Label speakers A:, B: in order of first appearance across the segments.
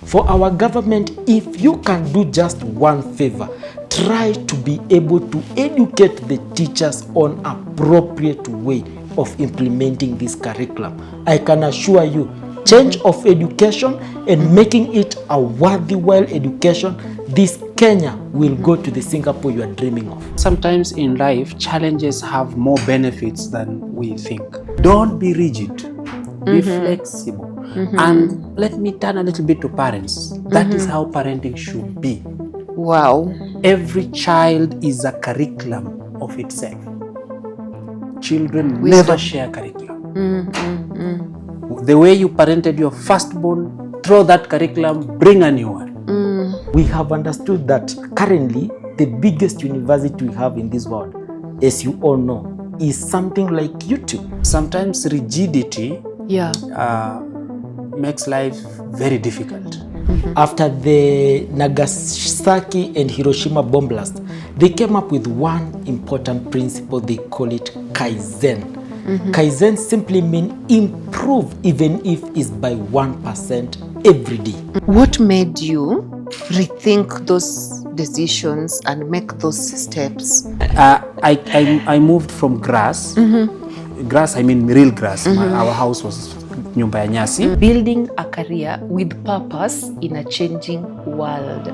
A: For our government, if you can do just one favor, try to be able to educate the teachers on appropriate way of implementing this curriculum. I can assure you, change of education and making it a worthwhile education, this Kenya will go to the Singapore you are dreaming of.
B: Sometimes in life, challenges have more benefits than we think. Don't be rigid. Be flexible. And let me turn a little bit to parents. That is how parenting should be.
C: Wow.
B: Every child is a curriculum of itself. Children never share curriculum. The way you parented your firstborn, throw that curriculum, bring a new one.
A: We have understood that currently the biggest university we have in this world, as you all know, is something like YouTube.
B: Sometimes rigidity makes life very difficult.
A: After the Nagasaki and Hiroshima bomb blast, they came up with one important principle. They call it Kaizen. Kaizen simply means improve, even if it's by 1% every day.
C: What made you rethink those decisions and make those steps?
B: I moved from grass. Grass, I mean real grass. Our house was nyumba ya nyasi.
C: Building a career with purpose in a changing world.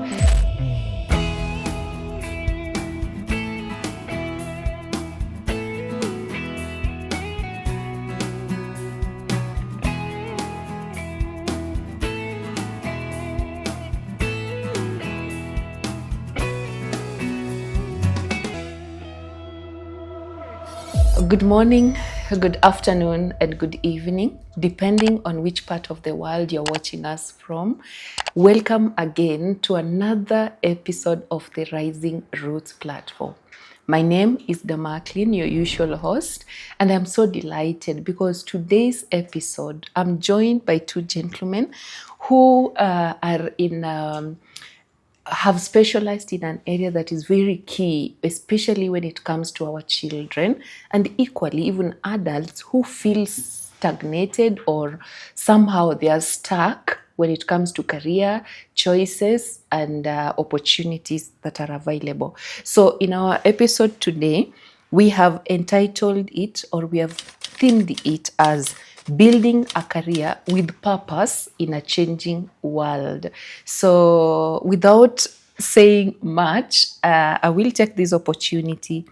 C: Good morning, good afternoon, and good evening, depending on which part of the world you're watching us from. Welcome again to another episode of the Rising Roots platform. My name is Damaklin, your usual host, and I'm so delighted because today's episode, I'm joined by two gentlemen who have specialized in an area that is very key, especially when it comes to our children, and equally even adults who feel stagnated or somehow they are stuck when it comes to career choices and opportunities that are available. So in our episode today, we have entitled it, or we have themed it as Building a Career with Purpose in a Changing World. So without saying much, I will take this opportunity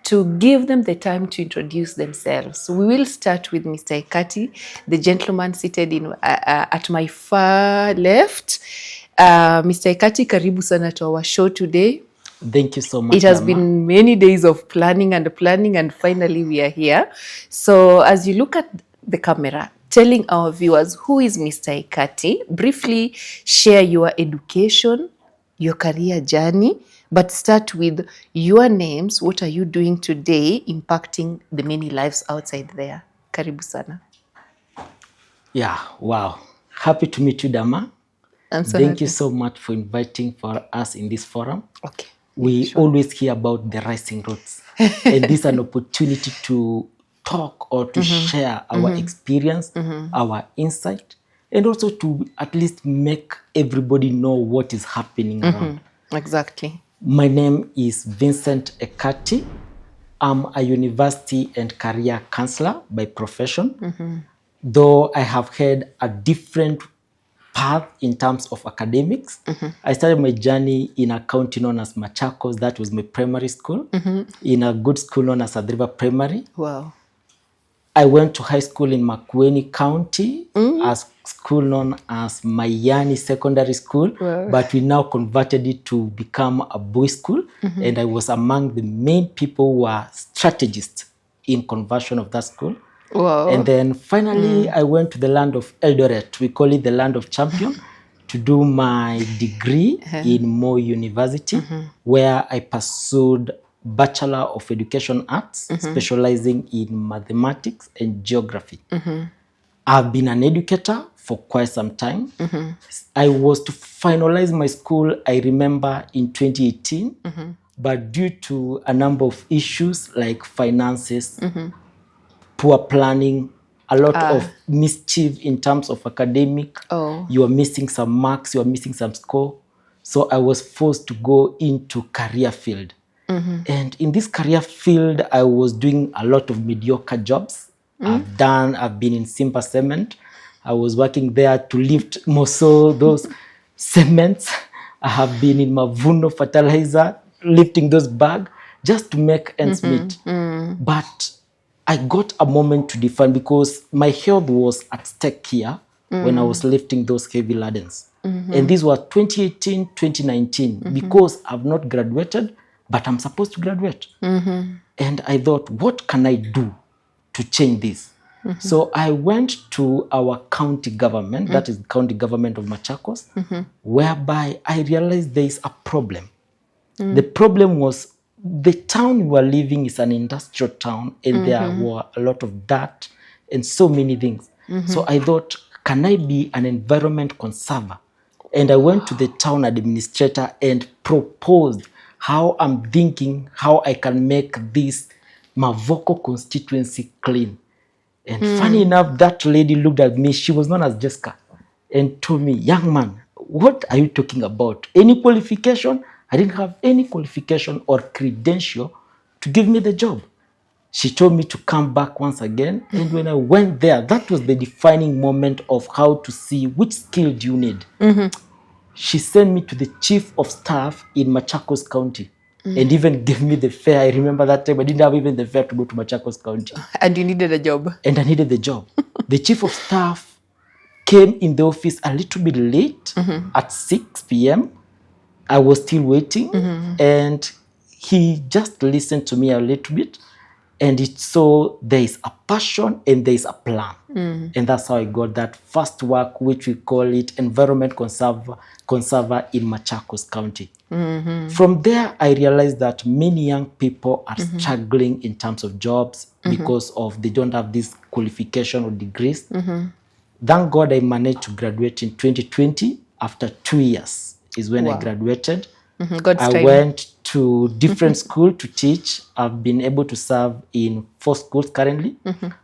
C: to give them the time to introduce themselves. So we will start with Mr. Ekati, the gentleman seated at my far left. Mr. Ekati, karibu sana to our show today.
A: Thank you so much.
C: It has been many days of planning, and finally we are here. So as you look at the camera, telling our viewers who is Mr. Ekati, briefly share your education, your career journey, but start with your names. What are you doing today impacting the many lives outside there? Karibu sana.
A: Yeah, wow. Happy to meet you, Dama. Thank you so much for inviting for us in this forum.
C: Okay.
A: We always hear about the rising roots. And this is an opportunity to talk or to share our experience, our insight, and also to at least make everybody know what is happening around.
C: Exactly.
A: My name is Vincent Ekati. I'm a university and career counselor by profession, though I have had a different path in terms of academics. I started my journey in a county known as Machakos. That was my primary school, in a good school known as Adriva Primary.
C: Wow.
A: I went to high school in Makueni County, a school known as Mayani Secondary School, but we now converted it to become a boys' school, and I was among the main people who were strategists in conversion of that school.
C: Wow.
A: And then finally, I went to the land of Eldoret. We call it the land of champion, to do my degree in Mo University, where I pursued Bachelor of Education Arts, specializing in mathematics and geography. I've been an educator for quite some time. I was to finalize my school, I remember, in 2018, but due to a number of issues like finances, poor planning, a lot of mischief in terms of academic.
C: Oh.
A: You are missing some marks, you are missing some score. So I was forced to go into career field. And in this career field, I was doing a lot of mediocre jobs. I've been in Simba Cement. I was working there to lift more so those cements. I have been in Mavuno Fertilizer, lifting those bags just to make ends meet. But I got a moment to define because my health was at stake here when I was lifting those heavy ladens. And these were 2018, 2019, because I've not graduated, but I'm supposed to graduate. And I thought, what can I do to change this? So I went to our county government, that is the county government of Machakos, whereby I realized there is a problem. The problem was the town we were living is an industrial town, and there were a lot of dirt and so many things. So I thought, can I be an environment conserver? And I went to the town administrator and proposed how I'm thinking, how I can make this Mavoko constituency clean. And funny enough, that lady looked at me, she was known as Jessica, and told me, young man, what are you talking about? Any qualification? I didn't have any qualification or credential to give me the job. She told me to come back once again. And when I went there, that was the defining moment of how to see which skill do you need. She sent me to the chief of staff in Machakos County and even gave me the fare. I remember that time I didn't have even the fare to go to Machakos County.
C: And you needed a job.
A: And I needed the job. The chief of staff came in the office a little bit late at 6 p.m. I was still waiting, and he just listened to me a little bit, and it saw there is a passion and there is a plan. And that's how I got that first work, which we call it Environment Conserver in Machakos County. From there, I realized that many young people are struggling in terms of jobs because of they don't have this qualification or degrees. Thank God I managed to graduate in 2020 after 2 years. Is when I graduated. I went to different schools to teach. I've been able to serve in 4 schools currently.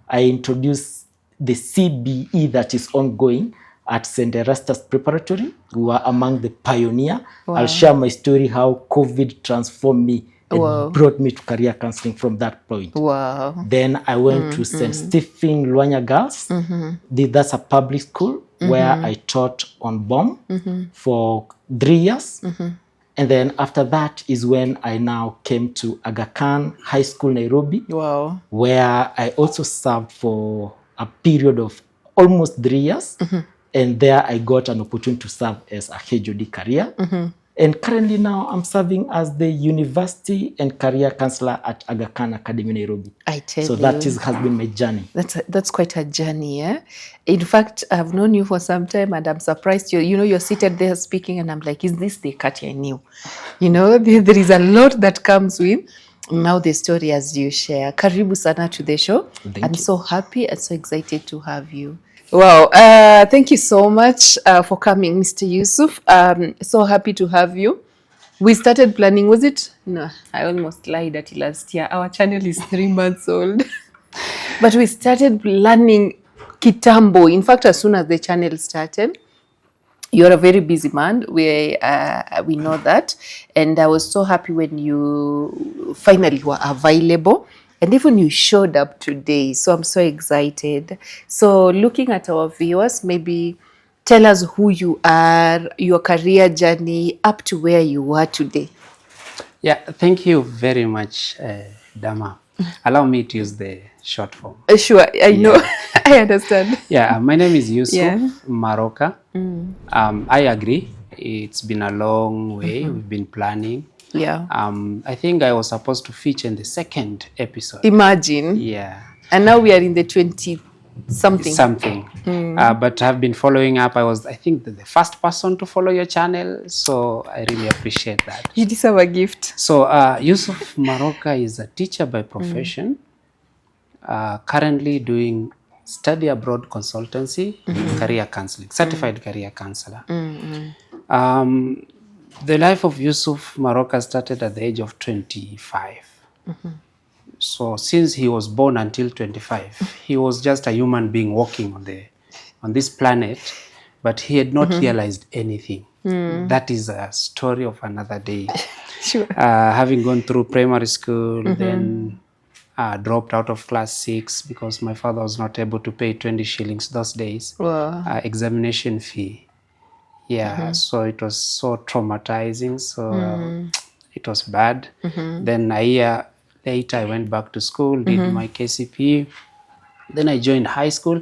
A: I introduced the CBE that is ongoing at St. Erastus Preparatory. We were among the pioneer. I'll share my story how COVID transformed me and brought me to career counseling from that point. Then I went to St. Stephen Luanya Girls. That's a public school where I taught on BOM for 3 years. And then after that is when I now came to Aga Khan High School, Nairobi, where I also served for a period of almost 3 years. And there I got an opportunity to serve as a HOD career. And currently now I'm serving as the University and Career Counselor at Aga Khan Academy, Nairobi.
C: I tell
A: so
C: you.
A: That has been my journey.
C: That's quite a journey, eh? In fact, I've known you for some time and I'm surprised. You're seated there speaking and I'm like, is this the Ekati I knew? There is a lot that comes with now the story as you share. Karibu sana to the show. I'm so happy and so excited to have you. Wow. Thank you so much for coming, Mr. Yussuf. So happy to have you. We started planning, was it? No, I almost lied at last year. Our channel is 3 months old. But we started planning kitambo. In fact, as soon as the channel started, you're a very busy man. We know that. And I was so happy when you finally were available. And even you showed up today. So I'm so excited. So looking at our viewers, maybe tell us who you are, your career journey, up to where you are today.
B: Yeah, thank you very much, Dama. Allow me to use the short form.
C: Sure, I know. I understand.
B: Yeah, my name is Yussuf Maroka. I agree. It's been a long way. We've been planning.
C: Yeah.
B: I think I was supposed to feature in the 2nd episode.
C: Imagine.
B: Yeah.
C: And now we are in the 20-something.
B: But I've been following up. I think, the first person to follow your channel. So I really appreciate that.
C: You deserve a gift.
B: So Yussuf Maroka is a teacher by profession. Currently doing study abroad consultancy, career counseling, certified career counselor. The life of Yussuf Maroka started at the age of 25. So since he was born until 25, he was just a human being walking on this planet, but he had not realized anything. That is a story of another day.
C: Sure.
B: Having gone through primary school, then dropped out of class 6 because my father was not able to pay 20 shillings those days.
C: Wow.
B: Examination fee. Yeah, so it was so traumatizing. So it was bad. Then a year later, I went back to school, did my KCP. Then I joined high school.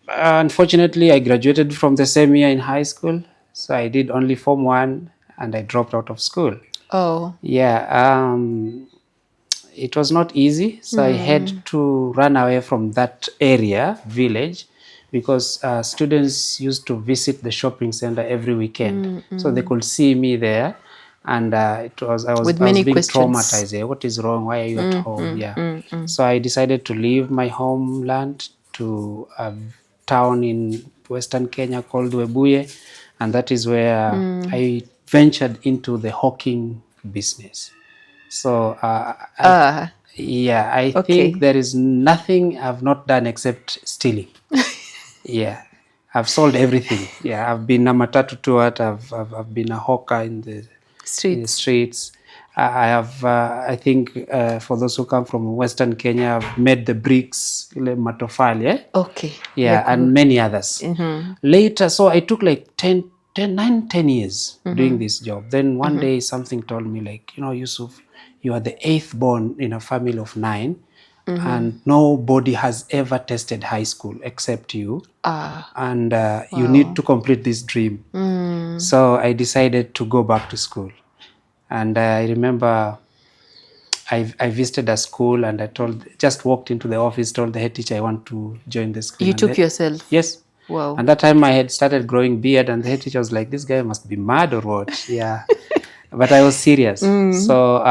B: Unfortunately, I graduated from the same year in high school. So I did only Form 1 and I dropped out of school.
C: Oh.
B: Yeah, it was not easy. So I had to run away from that area, village, because students used to visit the shopping center every weekend. So they could see me there. And I was being traumatized. Yeah, what is wrong? Why are you at home? Yeah. So I decided to leave my homeland to a town in Western Kenya called Webuye. And that is where I ventured into the hawking business. So I think there is nothing I've not done except stealing. Yeah, I've sold everything. Yeah, I've been a matatu tour. I've been a hawker in the streets. I have, I think, for those who come from Western Kenya, I've made the bricks, matofali, yeah?
C: Okay.
B: Yeah, and many others. Later, so I took like 10 years doing this job. Then one day something told me like, Yussuf, you are the 8th born in a family of 9 and nobody has ever tested high school except you. And you need to complete this dream. So I decided to go back to school. And I remember I visited a school and just walked into the office, told the head teacher I want to join the school.
C: You took yourself?
B: Yes.
C: Wow.
B: And that time I had started growing beard and the head teacher was like, this guy must be mad or what? Yeah. But I was serious. So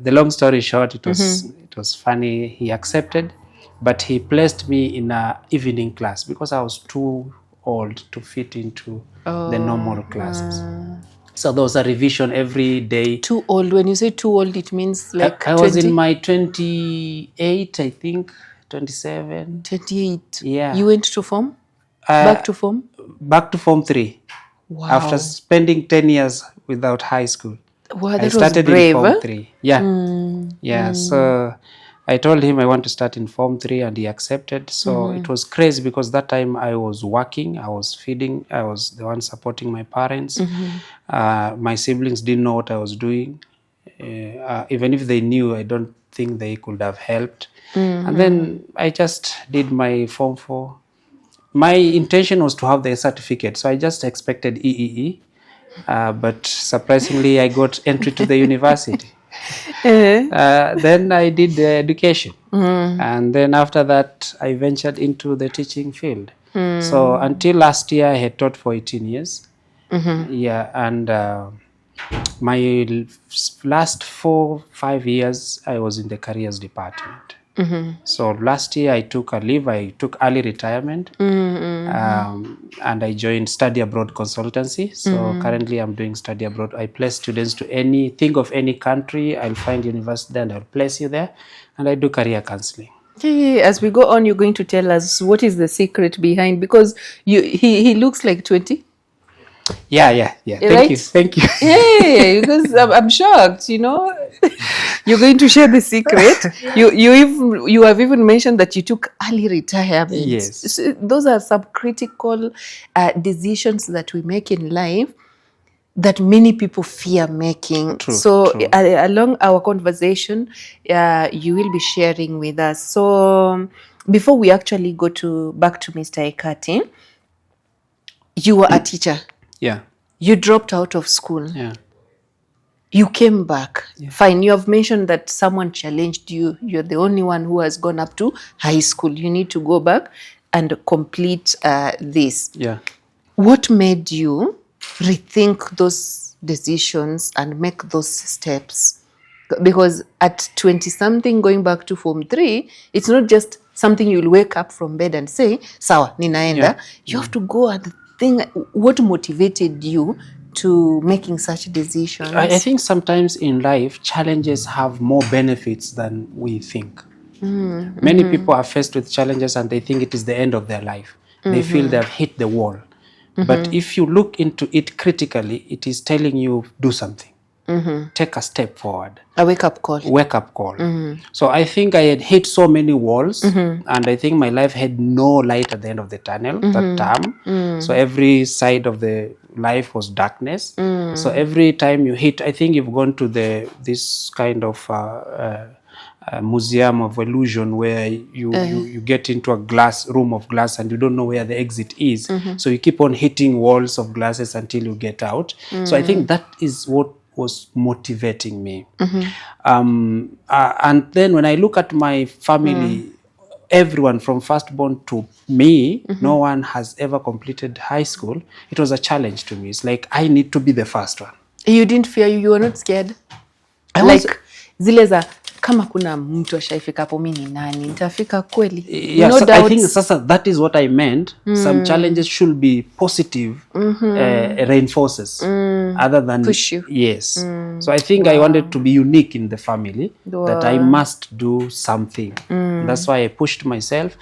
B: the long story short, it was funny. He accepted, but he placed me in an evening class because I was too old to fit into the normal classes. So there was a revision every day.
C: Too old? When you say too old, it means like
B: I was in my 28, I think, 27.
C: 28?
B: Yeah.
C: You went to form? Back to form?
B: Back to Form 3.
C: Wow.
B: After spending 10 years without high school.
C: Wow, that
B: I started
C: was brave,
B: in Form 3. Yeah. Yeah. So I told him I want to start in Form 3 and he accepted. So it was crazy because that time I was working, I was feeding, I was the one supporting my parents. My siblings didn't know what I was doing. Even if they knew, I don't think they could have helped. And then I just did my Form 4. My intention was to have the certificate. So I just expected EEE. But surprisingly, I got entry to the university. Then I did the education. And then after that, I ventured into the teaching field. So until last year, I had taught for 18 years. Yeah, and my last 4-5 years, I was in the careers department. So last year I took a leave, I took early retirement and I joined study abroad consultancy. So currently I'm doing study abroad. I place students to think of any country, I'll find university and I'll place you there, and I do career counseling.
C: As we go on, you're going to tell us what is the secret behind, because he looks like 20.
B: Yeah.
C: Right?
B: Thank you.
C: Yeah, because I'm shocked, You're going to share the secret. You have even mentioned that you took early retirement.
B: Yes.
C: So those are some critical decisions that we make in life that many people fear making. True. Along our conversation, you will be sharing with us. So before we actually go back to Mr. Ekati, you were a teacher.
B: Yeah.
C: You dropped out of school.
B: Yeah.
C: You came back. Yeah. Fine. You have mentioned that someone challenged you. You're the only one who has gone up to high school. You need to go back and complete this.
B: Yeah.
C: What made you rethink those decisions and make those steps? Because at 20-something, going back to Form 3, it's not just something you'll wake up from bed and say, sawa, ninaenda. Yeah. You have to go and think what motivated you to making such decisions?
B: I think sometimes in life, challenges have more benefits than we think. Many people are faced with challenges and they think it is the end of their life. They feel they have hit the wall. But if you look into it critically, it is telling you, do something. Take a step forward.
C: A wake-up call.
B: Wake-up call. So I think I had hit so many walls, and I think my life had no light at the end of the tunnel that time. So every side of the life was darkness. So every time you hit, I think you've gone to this kind of museum of illusion where you get into a room of glass and you don't know where the exit is. So you keep on hitting walls of glasses until you get out. So I think that is what was motivating me. And then when I look at my family, everyone from firstborn to me, no one has ever completed high school. It was a challenge to me. It's like, I need to be the first one.
C: You didn't fear, you were not scared? Zile za kama kuna mtu ashaifika hapo mimi ni nani nitafika kweli?
B: Yeah, so I think that is what I meant. Some challenges should be positive reinforces other than
C: push you.
B: Yes. So I think I wanted to be unique in the family, that I must do something. That's why I pushed myself.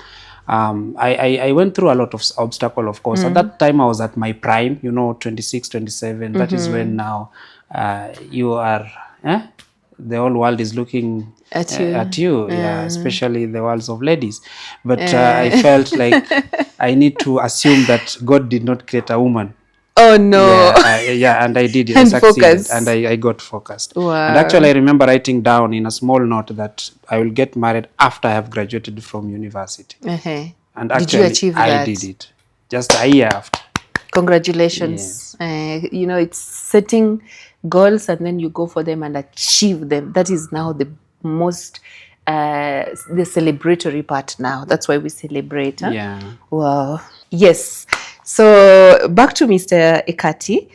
B: I went through a lot of obstacle, of course. At that time I was at my prime, 26, 27. That is when now you are the whole world is looking at you. Yeah, especially the worlds of ladies. But I felt like I need to assume that God did not create a woman.
C: Oh no.
B: And I did it.
C: And
B: I succeeded.
C: focus.
B: And I got focused.
C: Wow.
B: And actually I remember writing down in a small note that I will get married after I have graduated from university. And actually,
C: did you achieve that?
B: I did it just a year after.
C: Congratulations. Yes. It's setting goals and then you go for them and achieve them. That is now the most the celebratory part now. That's why we celebrate. Huh?
B: Yeah.
C: Wow. Yes. So back to Mr. Ekati.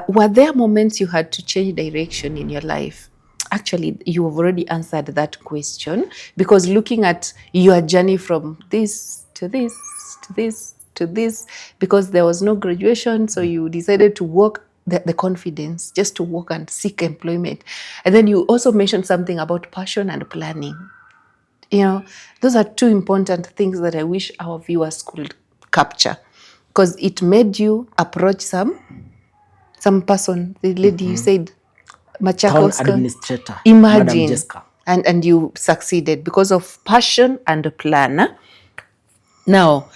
C: Were there moments you had to change direction in your life? Actually, you have already answered that question, because looking at your journey from this to this to this to this, because there was no graduation, so you decided to work, the confidence just to work and seek employment. And then you also mentioned something about passion and planning. Those are two important things that I wish our viewers could capture, because it made you approach some person, the lady you said,
A: Machakos administrator.
C: Imagine. And you succeeded because of passion and a plan. Now,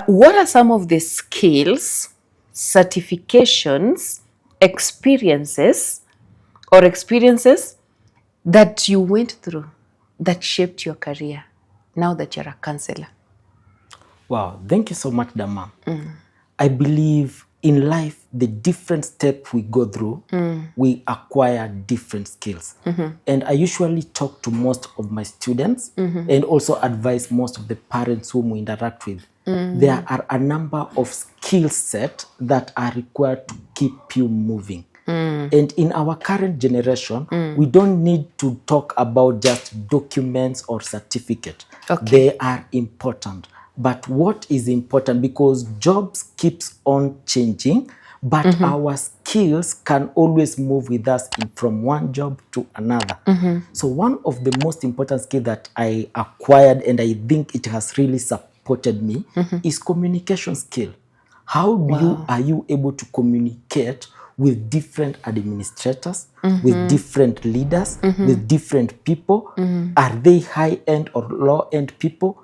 C: what are some of the skills, certifications, experiences that you went through that shaped your career now that you're a counselor?
A: Wow, thank you so much, Dama. I believe in life, the different steps we go through, we acquire different skills. And I usually talk to most of my students and also advise most of the parents whom we interact with. There are a number of skill sets that are required to keep you moving. And in our current generation, we don't need to talk about just documents or certificates. They are important. But what is important, because jobs keeps on changing, but our skills can always move with us from one job to another. So one of the most important skills that I acquired, and I think it has really supported me, is communication skill. How are you able to communicate with different administrators, with different leaders, with different people? Are they high-end or low-end people?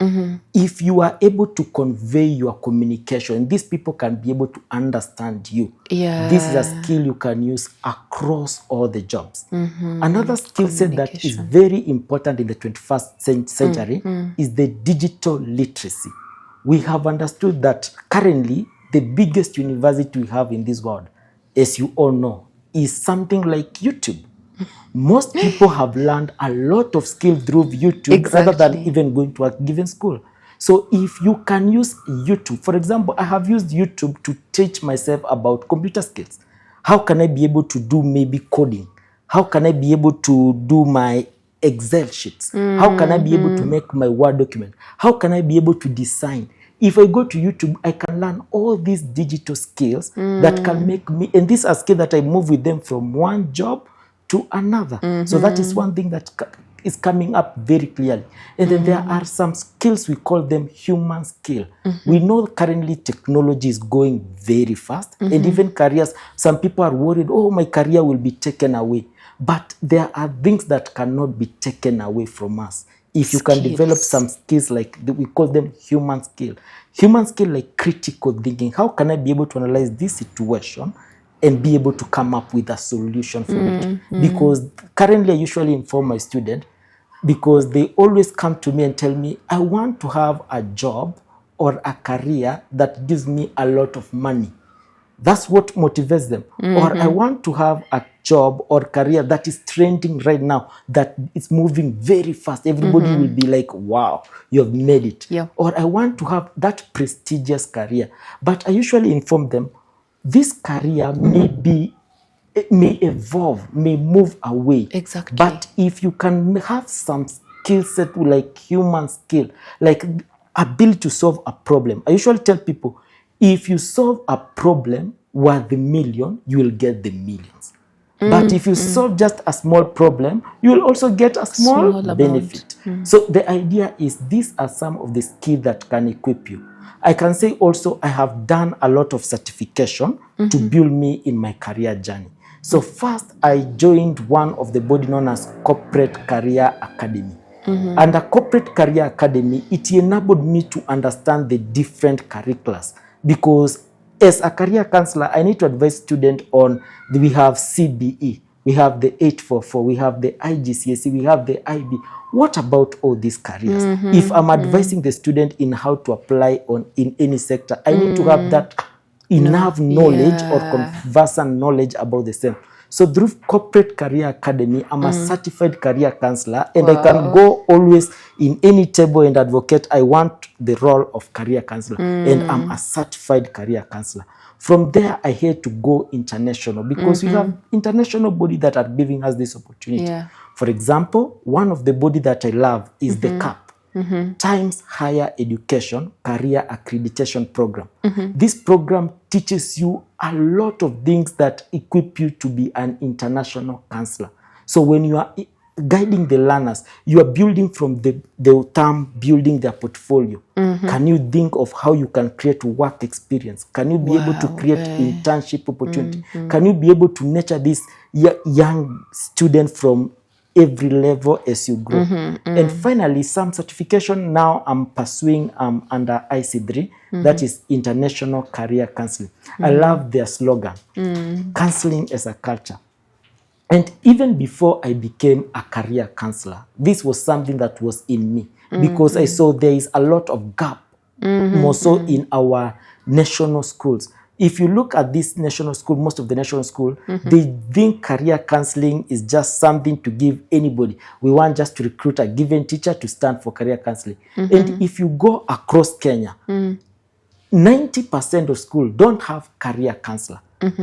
A: If you are able to convey your communication, these people can be able to understand you. This is a skill you can use across all the jobs. Another skill set that is very important in the 21st century is the digital literacy. We have understood that currently the biggest university we have in this world, as you all know, is something like YouTube. Most people have learned a lot of skills through YouTube rather than even going to a given school. So if you can use YouTube, for example, I have used YouTube to teach myself about computer skills. How can I be able to do maybe coding? How can I be able to do my Excel sheets? How can I be able to make my Word document? How can I be able to design? If I go to YouTube, I can learn all these digital skills that can make me, and these are skills that I move with them from one job to another. So that is one thing that is coming up very clearly. And then there are some skills, we call them human skill. We know currently technology is going very fast, and even careers, some people are worried, oh, my career will be taken away. But there are things that cannot be taken away from us. If you can develop some skills like, we call them human skill. Human skill like critical thinking. How can I be able to analyze this situation and be able to come up with a solution for it? Because currently I usually inform my student, because they always come to me and tell me, I want to have a job or a career that gives me a lot of money. That's what motivates them. Or I want to have a job or career that is trending right now, that is moving very fast. Everybody will be like, wow, you have made it.
C: Yeah.
A: Or I want to have that prestigious career. But I usually inform them, this career may evolve, may move away.
C: Exactly.
A: But if you can have some skill set like human skill, like ability to solve a problem. I usually tell people, if you solve a problem worth the million, you will get the millions. But if you solve just a small problem, you will also get a small benefit. So the idea is, these are some of the skills that can equip you. I can say also, I have done a lot of certification to build me in my career journey. So first, I joined one of the body known as Corporate Career Academy. And a Corporate Career Academy, it enabled me to understand the different curriculums. Because as a career counselor, I need to advise students on, we have CBE, we have the 844, we have the IGCSE, we have the IB. What about all these careers? If I'm advising the student in how to apply in any sector, I need to have that enough knowledge or conversant knowledge about the same. So through Corporate Career Academy, I'm a certified career counselor, and I can go always in any table and advocate, I want the role of career counselor, and I'm a certified career counselor. From there, I had to go international, because we have international body that are giving us this opportunity.
C: Yeah.
A: For example, one of the body that I love is the CAP. Times Higher Education Career Accreditation Program. This program teaches you a lot of things that equip you to be an international counselor. So when you are guiding the learners, you are building from the term building their portfolio. Can you think of how you can create work experience? Can you be able to create internship opportunity? Can you be able to nurture this young student from every level as you grow? And finally, some certification now I'm pursuing under IC3, that is International Career Counseling. I love their slogan, counseling as a culture. And even before I became a career counselor, this was something that was in me, because I saw there is a lot of gap, more so in our national schools. If you look at this national school, most of the national school, they think career counseling is just something to give anybody. We want just to recruit a given teacher to stand for career counseling. And if you go across Kenya, 90% of schools don't have career counselor.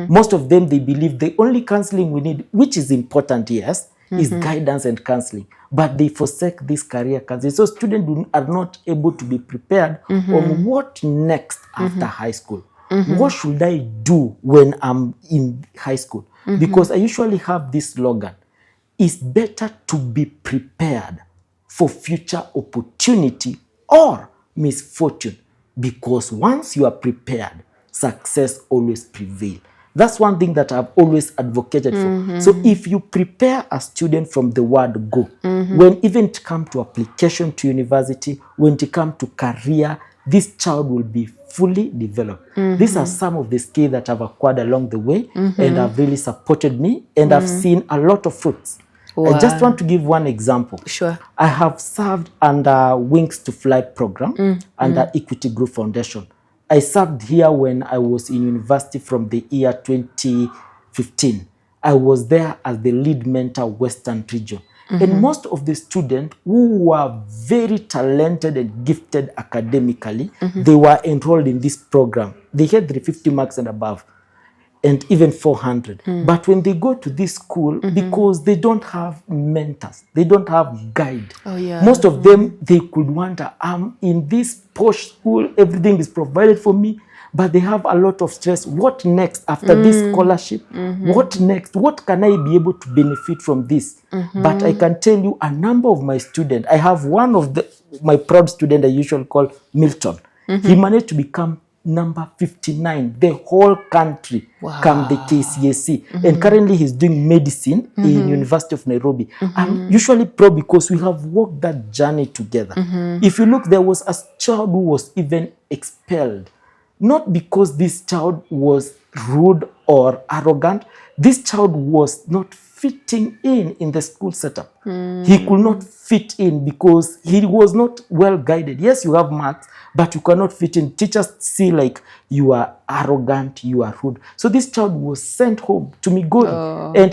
A: Most of them, they believe the only counseling we need, which is important, yes, is guidance and counseling. But they forsake this career counseling. So students are not able to be prepared on what next after high school. What should I do when I'm in high school? Because I usually have this slogan, it's better to be prepared for future opportunity or misfortune. Because once you are prepared, success always prevails. That's one thing that I've always advocated for. So if you prepare a student from the word go, when even it comes to application to university, when it comes to career, this child will be fully developed. These are some of the skills that I've acquired along the way, and have really supported me, and I've seen a lot of fruits.
C: Wow.
A: I just want to give one example.
C: Sure.
A: I have served under Wings to Fly program under Equity Group Foundation. I served here when I was in university from the year 2015. I was there as the lead mentor Western region. And most of the students who were very talented and gifted academically, they were enrolled in this program. They had 350 marks and above. and even 400. But when they go to this school, because they don't have mentors, they don't have guide.
C: Oh, yeah.
A: Most of them, they could wonder, I'm in this posh school, everything is provided for me, but they have a lot of stress. What next after this scholarship? What next? What can I be able to benefit from this? But I can tell you, a number of my students, I have one of my proud student I usually call Milton. He managed to become number 59, the whole country, come the KCSE. And currently he's doing medicine in University of Nairobi. I'm usually proud because we have walked that journey together. If you look, there was a child who was even expelled. Not because this child was rude or arrogant. This child was not fitting in the school setup. He could not fit in because he was not well guided. Yes, you have marks, but you cannot fit in. Teachers see like you are arrogant, you are rude. So this child was sent home to Migori. And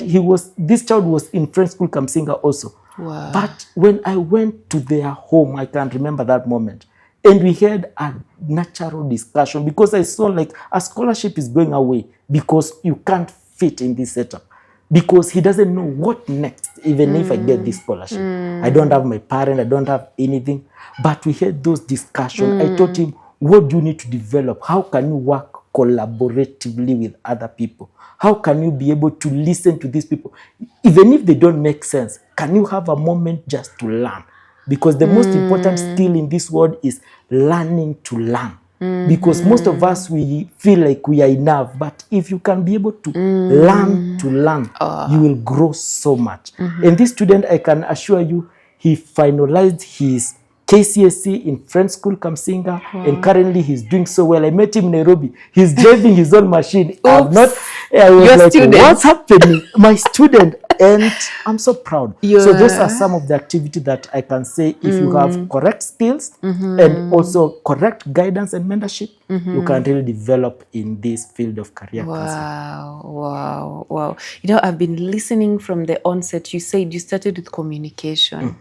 A: this child was in French school Kamsinga also.
C: Wow.
A: But when I went to their home, I can remember that moment. And we had a natural discussion because I saw like a scholarship is going away because you can't fit in this setup. Because he doesn't know what next, even if I get this scholarship. I don't have my parent, I don't have anything. But we had those discussions. I told him, what do you need to develop? How can you work collaboratively with other people? How can you be able to listen to these people? Even if they don't make sense, can you have a moment just to learn? Because the most important skill in this world is learning to learn. Because most of us, we feel like we are enough. But if you can be able to learn, you will grow so much. And this student, I can assure you, he finalized his KCSE in French school Kamsinga, and currently he's doing so well. I met him in Nairobi. He's driving his own machine. I was
C: Your
A: like,
C: student.
A: what's happening? My student. And I'm so proud. So those are some of the activities that I can say, if you have correct skills and also correct guidance and mentorship, you can really develop in this field of career counseling.
C: Wow. You know, I've been listening from the onset. You said you started with communication.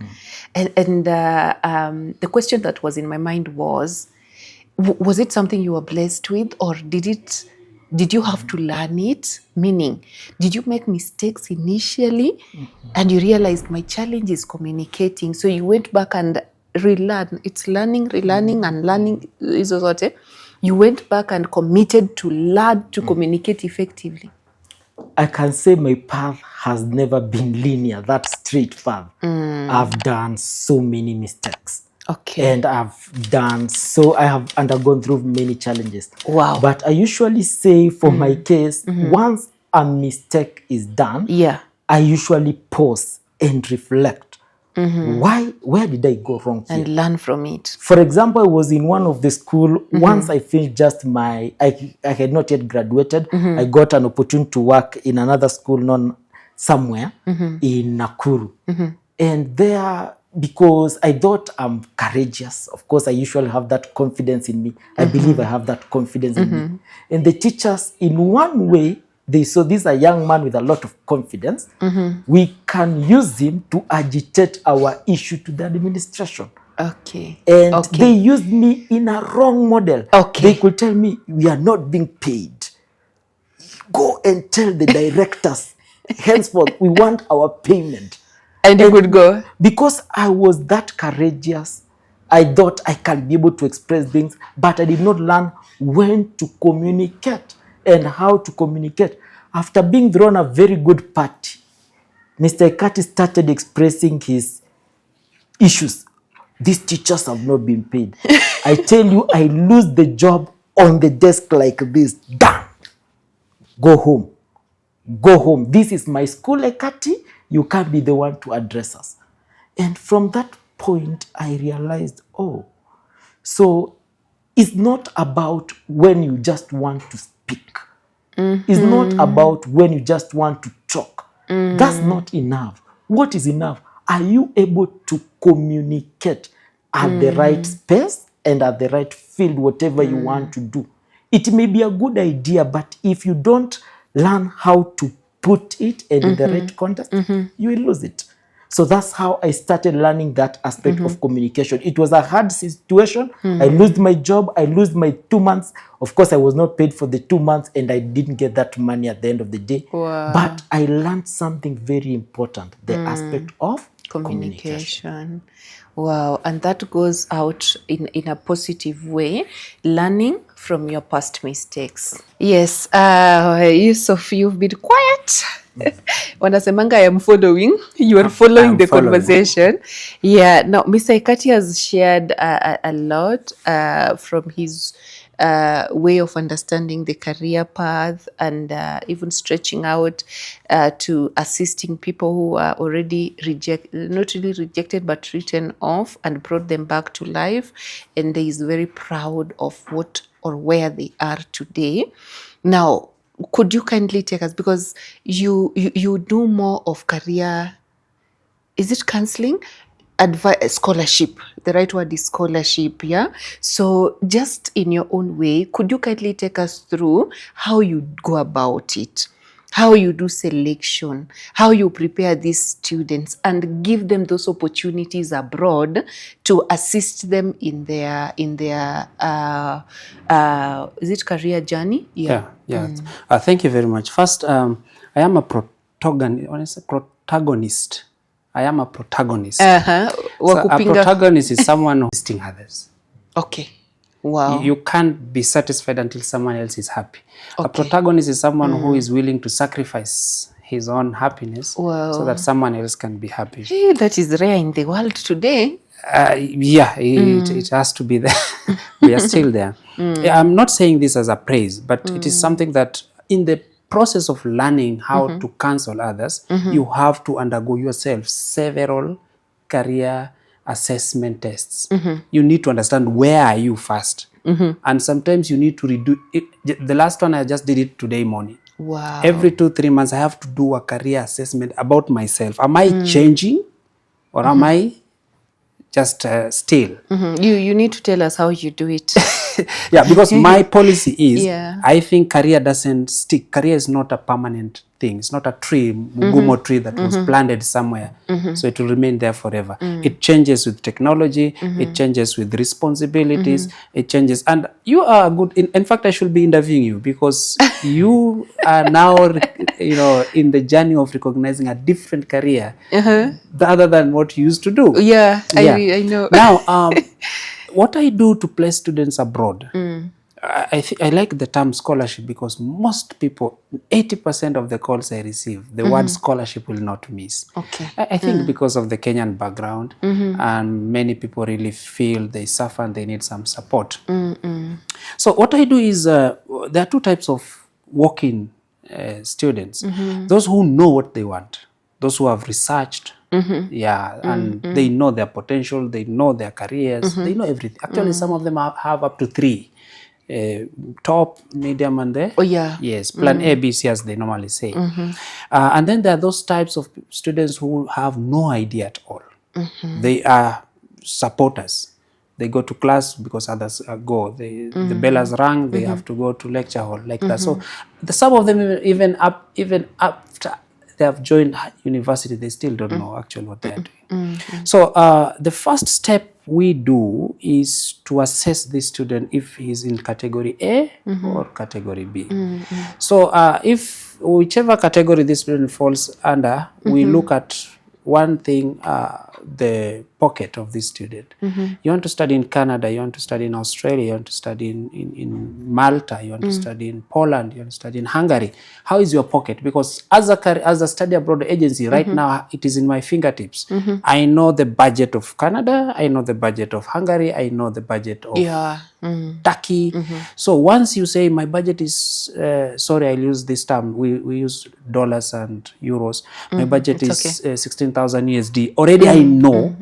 C: And the question that was in my mind was it something you were blessed with, or did you have to learn it? Meaning, did you make mistakes initially and you realized my challenge is communicating? So you went back and relearn. It's learning, relearning, and learning. You went back and committed to learn to communicate effectively.
A: I can say my path has never been linear, that straight path. I've done so many mistakes.
C: Okay.
A: And I have undergone through many challenges.
C: Wow.
A: But I usually say for my case, once a mistake is done, I usually pause and reflect. Where did I go wrong here?
C: And learn from it.
A: For example, I was in one of the school, once I finished just I had not yet graduated, I got an opportunity to work in another school somewhere in Nakuru. And there, because I thought I'm courageous. Of course, I usually have that confidence in me. I believe I have that confidence in me. And the teachers, in one way, they saw this a young man with a lot of confidence. We can use him to agitate our issue to the administration.
C: Okay.
A: And they used me in a wrong model.
C: Okay.
A: They could tell me, we are not being paid. Go and tell the directors, henceforth, we want our payment.
C: And you could go.
A: Because I was that courageous, I thought I can be able to express things, but I did not learn when to communicate and how to communicate. After being thrown a very good party, Mr. Ekati started expressing his issues. These teachers have not been paid. I tell you, I lose the job on the desk like this. Done. Go home. Go home. This is my school, Ekati. You can't be the one to address us. And from that point, I realized, so it's not about when you just want to speak. It's not about when you just want to talk. That's not enough. What is enough? Are you able to communicate at the right space and at the right field, whatever you want to do? It may be a good idea, but if you don't learn how to put it in the right context, you will lose it. So that's how I started learning that aspect of communication. It was a hard situation. I lost my job. I lost my 2 months. Of course, I was not paid for the 2 months and I didn't get that money at the end of the day.
C: Wow.
A: But I learned something very important, the aspect of communication.
C: Wow, and that goes out in a positive way, learning from your past mistakes. Yes, Yussuf, you've been quiet. Wanasemanga, I am following. You are following the conversation. Yeah, now Mr. Ekati has shared a lot from his way of understanding the career path and even stretching out to assisting people who are already not really rejected, but written off, and brought them back to life. And he is very proud of what or where they are today. Now, could you kindly take us, because you do more of career, is it counseling? Scholarship, the right word is scholarship, yeah? So just in your own way, could you kindly take us through how you go about it, how you do selection, how you prepare these students and give them those opportunities abroad to assist them in their is it career journey?
B: Yeah. Thank you very much. First, I am a protagonist. I am a protagonist. So a protagonist is someone who is assisting others.
C: Okay. Wow.
B: You can't be satisfied until someone else is happy. Okay. A protagonist is someone who is willing to sacrifice his own happiness so that someone else can be happy.
C: Hey, that is rare in the world today.
B: It has to be there. We are still there. Yeah, I'm not saying this as a praise, but it is something that in the process of learning how to counsel others, you have to undergo yourself several career assessment tests. You need to understand where are you first. And sometimes you need to redo it. The last one I just did it today morning.
C: Wow.
B: Every 2-3 months I have to do a career assessment about myself. Am I changing or am I just still?
C: You need to tell us how you do it.
B: Yeah, because my policy is, I think career doesn't stick. Career is not a permanent thing. It's not a tree, mugumo tree that was planted somewhere. So it will remain there forever. It changes with technology. It changes with responsibilities. It changes. And you are good. In fact, I should be interviewing you because you are now, in the journey of recognizing a different career other than what you used to do.
C: Yeah. I know.
B: Now, what I do to place students abroad, I like the term scholarship because most people, 80% of the calls I receive, the word scholarship will not miss.
C: Okay.
B: I think because of the Kenyan background, and many people really feel they suffer and they need some support. So what I do is, there are two types of walk-in students. Those who know what they want, those who have researched, and they know their potential, they know their careers, they know everything. Actually, some of them have up to 3. Top, medium, and the plan A, B, C, as they normally say. And then there are those types of students who have no idea at all. They are supporters. They go to class because others go. The bell has rung, they have to go to lecture hall, like that. So some of them even after they have joined university, they still don't know actually what they are doing. So the first step we do is to assess this student if he's in category A or category B. So if whichever category this student falls under, we look at one thing, the pocket of this student. You want to study in Canada, you want to study in Australia, you want to study in Malta, you want to study in Poland, you want to study in Hungary. How is your pocket? Because as a study abroad agency, right now it is in my fingertips. I know the budget of Canada, I know the budget of Hungary, I know the budget of Turkey. So once you say my budget is, sorry, I'll use this term, we use dollars and euros. My budget is 16,000 USD. Already I know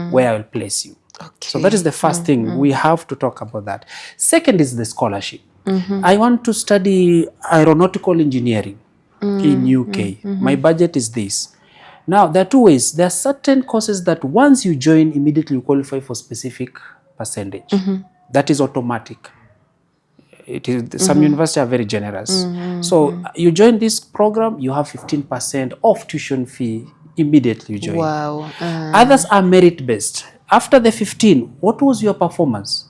B: where I will place you. Okay. So that is the first thing. We have to talk about that. Second is the scholarship. I want to study aeronautical engineering in UK. My budget is this. Now, there are two ways. There are certain courses that once you join, immediately you qualify for specific percentage. That is automatic. It is, some universities are very generous. So you join this program, you have 15% off tuition fee immediately you join.
C: Wow.
B: Others are merit based. After the 15, what was your performance?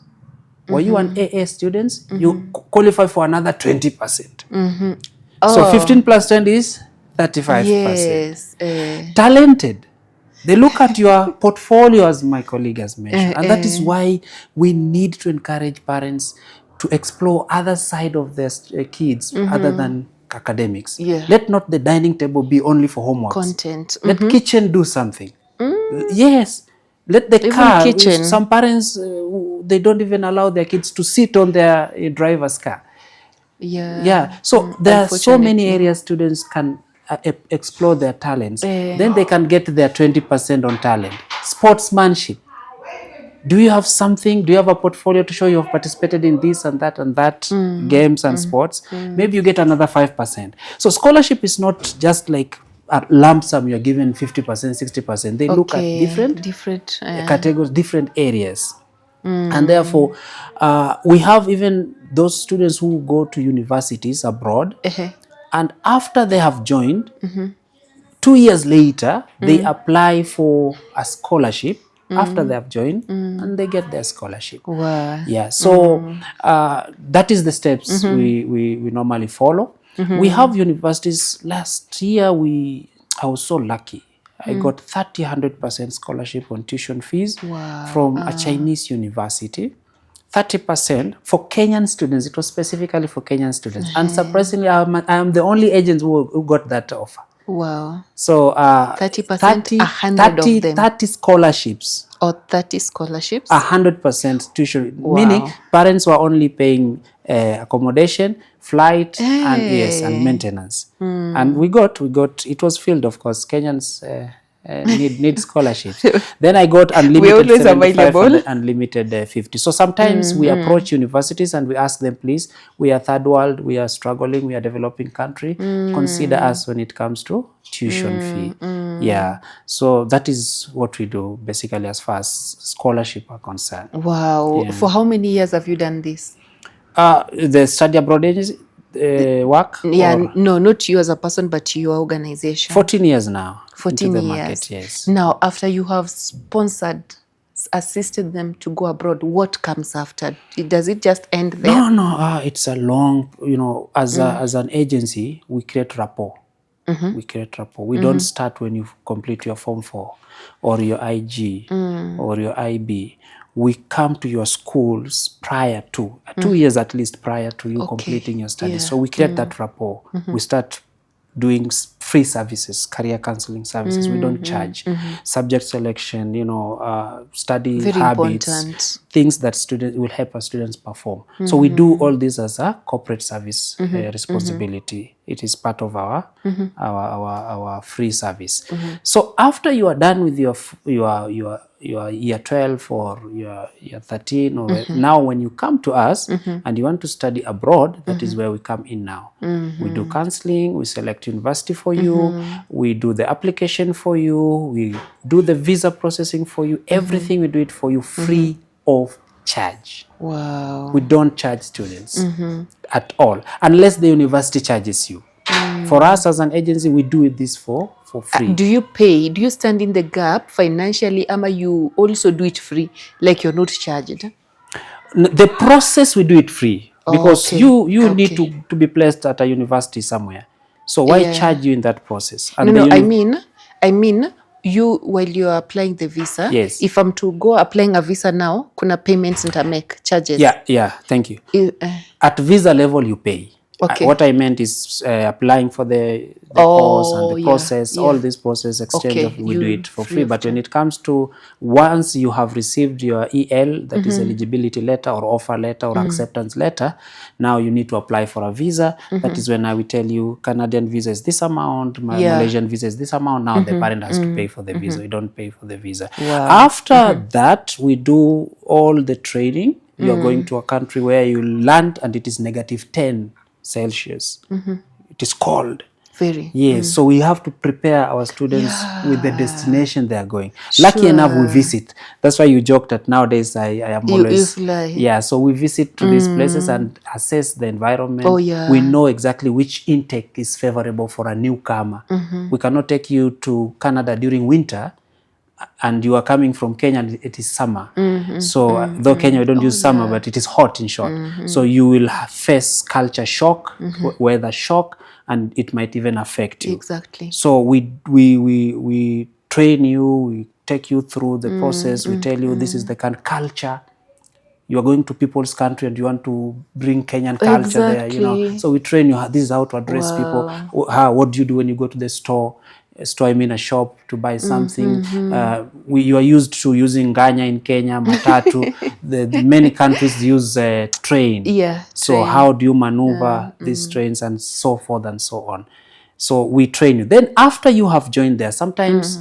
B: Were you an AA student? You qualify for another 20%. So 15 plus 20 is 35%.
C: Yes.
B: Talented. They look at your portfolio, as my colleague has mentioned. And that is why we need to encourage parents to explore other side of their kids other than academics.
C: Yeah.
B: Let not the dining table be only for homeworks.
C: Content.
B: Let kitchen do something. Yes. Let the
C: Even
B: car.
C: kitchen.
B: Some parents, they don't even allow their kids to sit on their driver's car.
C: Yeah.
B: So there are so many
C: Unfortunately.
B: areas students can explore their talents. Then they can get their 20% on talent. Sportsmanship. Do you have something? Do you have a portfolio to show you have participated in this and that games and sports? Maybe you get another 5%. So scholarship is not just like a lump sum. You're given 50%, 60%. They look at different categories, different areas. And therefore, we have even those students who go to universities abroad. And after they have joined, 2 years later, they apply for a scholarship after they have joined, and they get their scholarship.
C: Wow.
B: Yeah, so that is the steps we normally follow. We have universities. Last year, I was so lucky. I got 100% scholarship on tuition fees from a Chinese university. 30% for Kenyan students. It was specifically for Kenyan students. And surprisingly, I am the only agent who got that offer.
C: Wow.
B: So
C: 30%, 100 of them.
B: 30 scholarships.
C: Or 30 scholarships.
B: 100% tuition. Meaning parents were only paying accommodation, flight, and maintenance. And we got, it was filled, of course. Kenyans need scholarships. Then I got unlimited 75 and unlimited 50. So sometimes we approach universities and we ask them, please, we are third world, we are struggling, we are developing country. Consider us when it comes to tuition fee. Yeah. So that is what we do basically as far as scholarship are concerned.
C: Wow.
B: Yeah.
C: For how many years have you done this?
B: The study abroad agency work?
C: Yeah, no, not you as a person, but your organization.
B: 14 years now.
C: 14 years.
B: Market, yes.
C: Now, after you have assisted them to go abroad, what comes after? Does it just end there?
B: No. It's a long, as an agency, we create rapport. We create rapport. We don't start when you complete your Form 4 or your IG or your IB. We come to your schools prior to, 2 years at least prior to you completing your studies.
C: Yeah.
B: So we create that rapport. We start doing free services, career counseling services. We don't charge. Subject selection, study
C: Very
B: habits,
C: important.
B: things that students will help our students perform. So we do all this as a corporate service responsibility. It is part of our free service. So after you are done with your year 12 or your year 13, or now when you come to us and you want to study abroad, that is where we come in now. We do counseling, we select university for you, we do the application for you, we do the visa processing for you, everything we do it for you free of charge.
C: Wow.
B: We don't charge students at all, unless the university charges you. For us as an agency, we do this for free.
C: Do you pay? Do you stand in the gap financially, or you also do it free, like you're not charged?
B: The process, we do it free because you need to be placed at a university somewhere. So why charge you in that process? And
C: I mean, you, while you are applying the visa,
B: yes.
C: If I'm to go applying a visa now, kuna payments make charges?
B: Yeah, thank you. At visa level, you pay.
C: Okay.
B: What I meant is applying for the course and the process, all this process exchange, we do it for free. But when it comes to once you have received your EL, that is eligibility letter or offer letter or acceptance letter, now you need to apply for a visa. That is when I will tell you Canadian visa is this amount, Malaysian visa is this amount. Now the parent has to pay for the visa. You don't pay for the visa. Wow. After that, we do all the training. You are going to a country where you land and it is -10 Celsius. It is cold.
C: Very.
B: Yes, so we have to prepare our students with the destination they are going. Lucky enough, we visit. That's why you joked that nowadays I am always... Yeah, so we visit to these places and assess the environment.
C: Oh, yeah.
B: We know exactly which intake is favorable for a newcomer. We cannot take you to Canada during winter and you are coming from Kenya and it is summer. So though Kenya we don't use summer, but it is hot in short. So you will face culture shock, weather shock, and it might even affect you.
C: Exactly.
B: So we train you, we take you through the process, we tell you this is the kind of culture. You are going to people's country and you want to bring Kenyan culture there, you know. So we train you, this is how to address people. What do you do when you go to the store? I mean a shop to buy something. You are used to using Ganya in Kenya, Matatu. the many countries use train.
C: Yeah.
B: So how do you maneuver these trains and so forth and so on. So we train you. Then after you have joined there, sometimes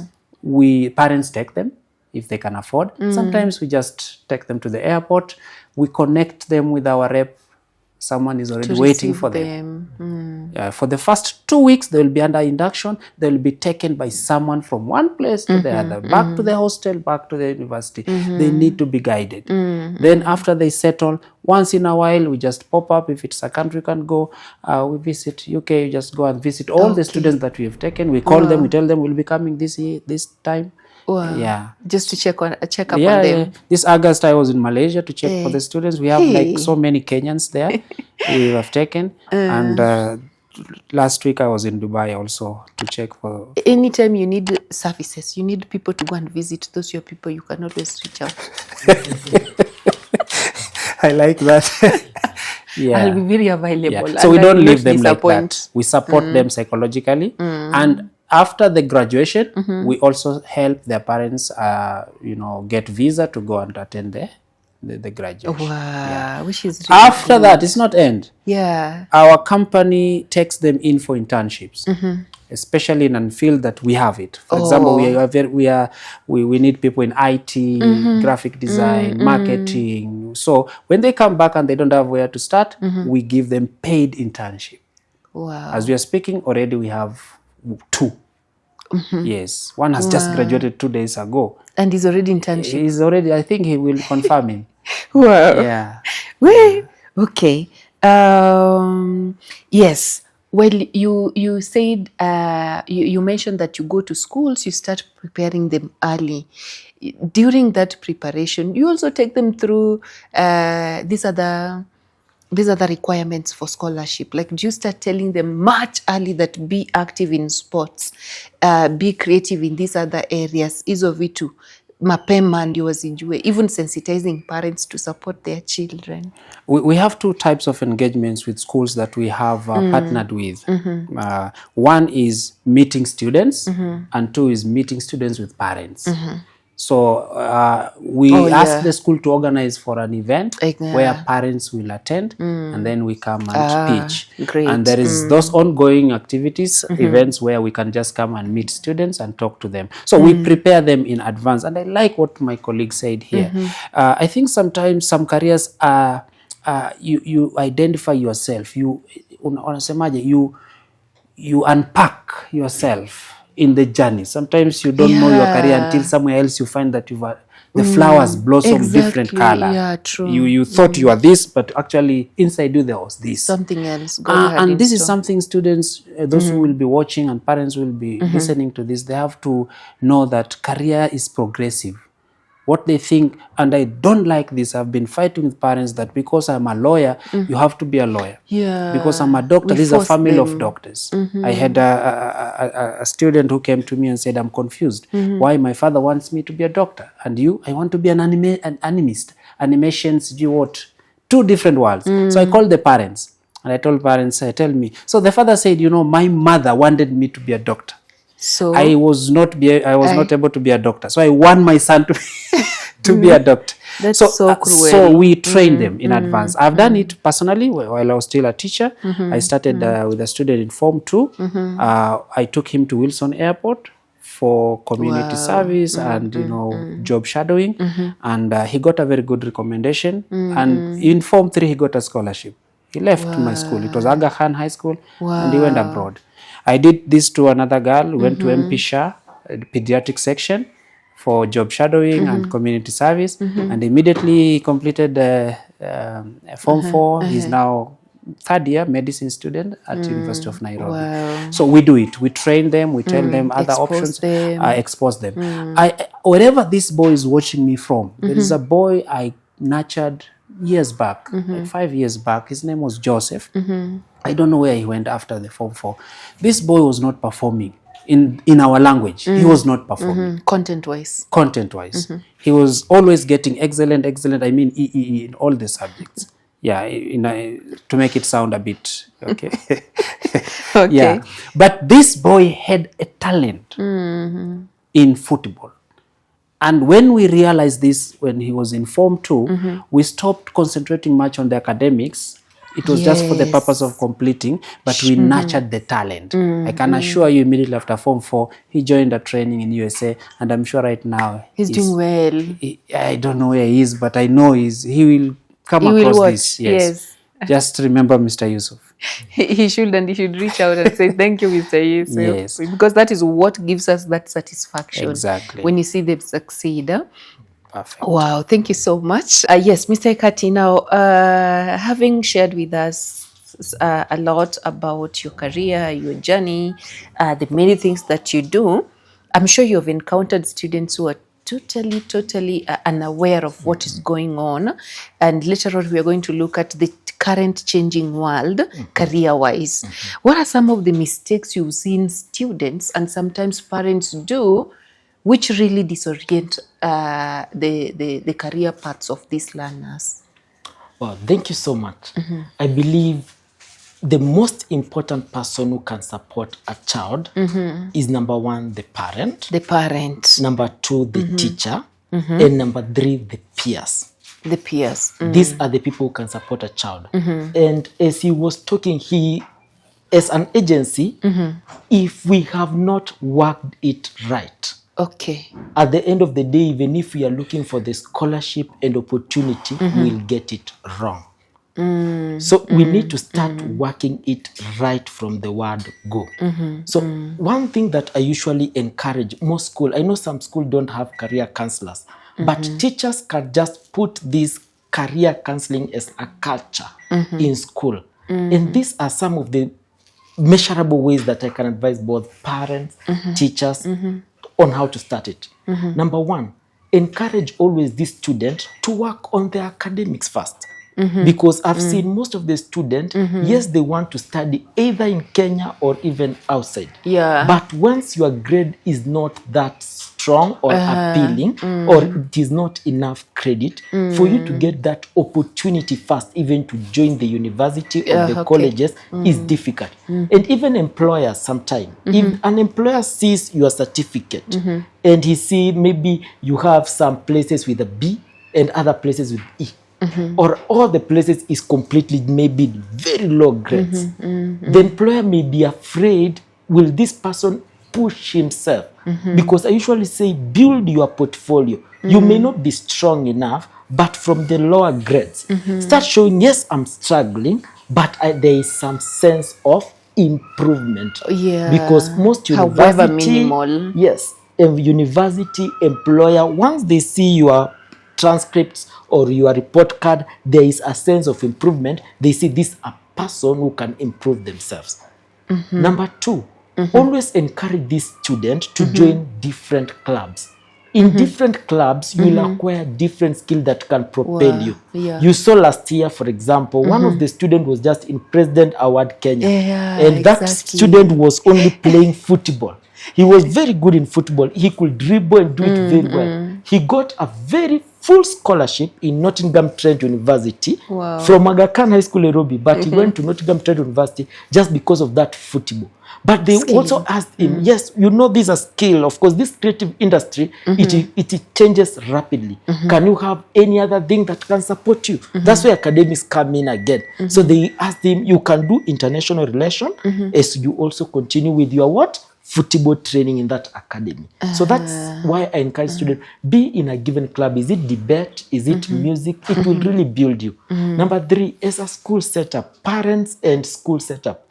B: parents take them if they can afford. Sometimes we just take them to the airport. We connect them with our rep. Someone is already waiting for them. For the first 2 weeks, they will be under induction. They will be taken by someone from one place to the other, back to the hostel, back to the university. They need to be guided. Then after they settle, once in a while, we just pop up. If it's a country you can go, we visit UK, you just go and visit all the students that we have taken. We call them, we tell them we'll be coming this year, this time.
C: Wow.
B: Yeah.
C: Just to check up on them.
B: Yeah. This August I was in Malaysia to check for the students. We have like so many Kenyans there we have taken. And last week I was in Dubai also to check for...
C: Anytime you need services, you need people to go and visit those your people, you can always reach out.
B: I like that. Yeah.
C: I'll be very available.
B: Yeah. So we don't leave them like that. We support them psychologically. And after the graduation, we also help their parents, get visa to go and attend the graduation.
C: Wow, which is really
B: after that, it's not end.
C: Yeah.
B: Our company takes them in for internships, especially in a field that we have it. For example, we need people in IT, graphic design, marketing. So when they come back and they don't have where to start, we give them paid internship.
C: Wow.
B: As we are speaking, already we have 2. Yes, one has just graduated 2 days ago.
C: And he's already internship.
B: He's already, I think he will confirm it.
C: Wow.
B: Yeah.
C: Well, okay. Yes. Well, you said, you mentioned that you go to schools, you start preparing them early. During that preparation, you also take them through these are the requirements for scholarship. Like, do you start telling them much early that be active in sports, be creative in these other areas, hizo vitu mapema ndio wazijue, even sensitizing parents to support their children?
B: We have 2 types of engagements with schools that we have partnered with. One is meeting students, and 2 is meeting students with parents. So we ask the school to organize for an event where parents will attend, and then we come and pitch.
C: Great.
B: And there is those ongoing activities, events where we can just come and meet students and talk to them. So we prepare them in advance. And I like what my colleague said here. I think sometimes some careers are, you identify yourself. You unpack yourself in the journey. Sometimes you don't know your career until somewhere else you find that the flowers blossom different color.
C: Yeah, true.
B: You thought you are this, but actually inside you there was this.
C: Something else.
B: And this is something students, those who will be watching and parents will be listening to this, they have to know that career is progressive. What they think, and I don't like this, I've been fighting with parents that because I'm a lawyer, you have to be a lawyer.
C: Yeah.
B: Because I'm a doctor, this is a family of doctors. I had a student who came to me and said, I'm confused. Why my father wants me to be a doctor? And you, I want to be an animist. Animations, do you what? 2 different worlds. So I called the parents, and I told parents, tell me. So the father said, my mother wanted me to be a doctor.
C: So
B: I was not able to be a doctor. So I want my son to be a doctor.
C: That's so cruel.
B: So we train them in advance. I've done it personally while I was still a teacher. I started with a student in Form 2. I took him to Wilson Airport for community service and job shadowing, and he got a very good recommendation. And in Form 3 he got a scholarship. He left my school. It was Aga Khan High School, and he went abroad. I did this to another girl. We went to MP Shah, pediatric section, for job shadowing and community service, and immediately completed Form 4. He's now third year medicine student at University of Nairobi.
C: Wow.
B: So we do it. We train them. We tell them other options. Expose them. Wherever this boy is watching me from, there is a boy I nurtured years back, like 5 years back. His name was Joseph. I don't know where he went after the Form 4. This boy was not performing in our language. He was not performing.
C: Content-wise.
B: Content-wise. He was always getting excellent, I mean EE in all the subjects. Yeah, to make it sound a bit okay.
C: Okay.
B: Yeah, but this boy had a talent in football. And when we realized this, when he was in Form 2, we stopped concentrating much on the academics. It was just for the purpose of completing, but we nurtured the talent. I can assure you, immediately after Form 4, he joined a training in USA, and I'm sure right now
C: he's doing well.
B: I don't know where he is, but I know he will come across this. Yes. Just remember Mr. Yussuf.
C: He should, and he should reach out and say thank you, Mr. Yussuf.
B: Yes.
C: Because that is what gives us that satisfaction.
B: Exactly.
C: When you see them succeed.
B: Perfect.
C: Wow, thank you so much. Yes, Mr. Ekati, now having shared with us a lot about your career, your journey, the many things that you do, I'm sure you have encountered students who are totally unaware of what is going on. And later on, we are going to look at the current changing world, career-wise. What are some of the mistakes you've seen students and sometimes parents do which really disorient the career paths of these learners?
A: Well, thank you so much. I believe the most important person who can support a child is number one, the parent.
C: The parent.
A: Number two, the teacher. And number three, the peers.
C: The peers.
A: These are the people who can support a child. And as he was talking, as an agency, if we have not worked it right,
C: okay,
A: at the end of the day, even if we are looking for the scholarship and opportunity, we'll get it wrong. So we need to start working it right from the word go. So one thing that I usually encourage most school, I know some schools don't have career counselors, but teachers can just put this career counseling as a culture in school. And these are some of the measurable ways that I can advise both parents, teachers, on how to start it. Number one, encourage always this student to work on their academics first. Because I've seen most of the students, yes, they want to study either in Kenya or even outside.
C: Yeah.
A: But once your grade is not that strong or appealing, or it is not enough credit for you to get that opportunity first, even to join the university or the colleges, is difficult. And even employers sometimes, if an employer sees your certificate and he see maybe you have some places with a B and other places with E, or all the places is completely maybe very low grades, the employer may be afraid, will this person push himself? Because I usually say, build your portfolio. You may not be strong enough, but from the lower grades, start showing, yes, I'm struggling, but there is some sense of improvement.
C: Yeah.
A: Because most university,
C: however minimal.
A: Yes, a university employer, once they see your transcripts or your report card, there is a sense of improvement. They see this a person who can improve themselves. Number two, always encourage this student to join different clubs. In different clubs, you will acquire different skills that can propel you.
C: Yeah.
A: You saw last year, for example, one of the students was just in President Award Kenya.
C: Yeah,
A: and that student was only playing football. He was very good in football. He could dribble and do it very well. He got a very full scholarship in Nottingham Trent University from Aga Khan High School, Nairobi. But he went to Nottingham Trent University just because of that football. But they also asked him, yes, you know, this is a skill. Of course, this creative industry, it changes rapidly. Can you have any other thing that can support you? That's where academics come in again. So they asked him, you can do international relations as you also continue with your what? Football training in that academy. So that's why I encourage students, be in a given club. Is it debate? Is it music? It will really build you. Number three, as a school setup, parents and school setup,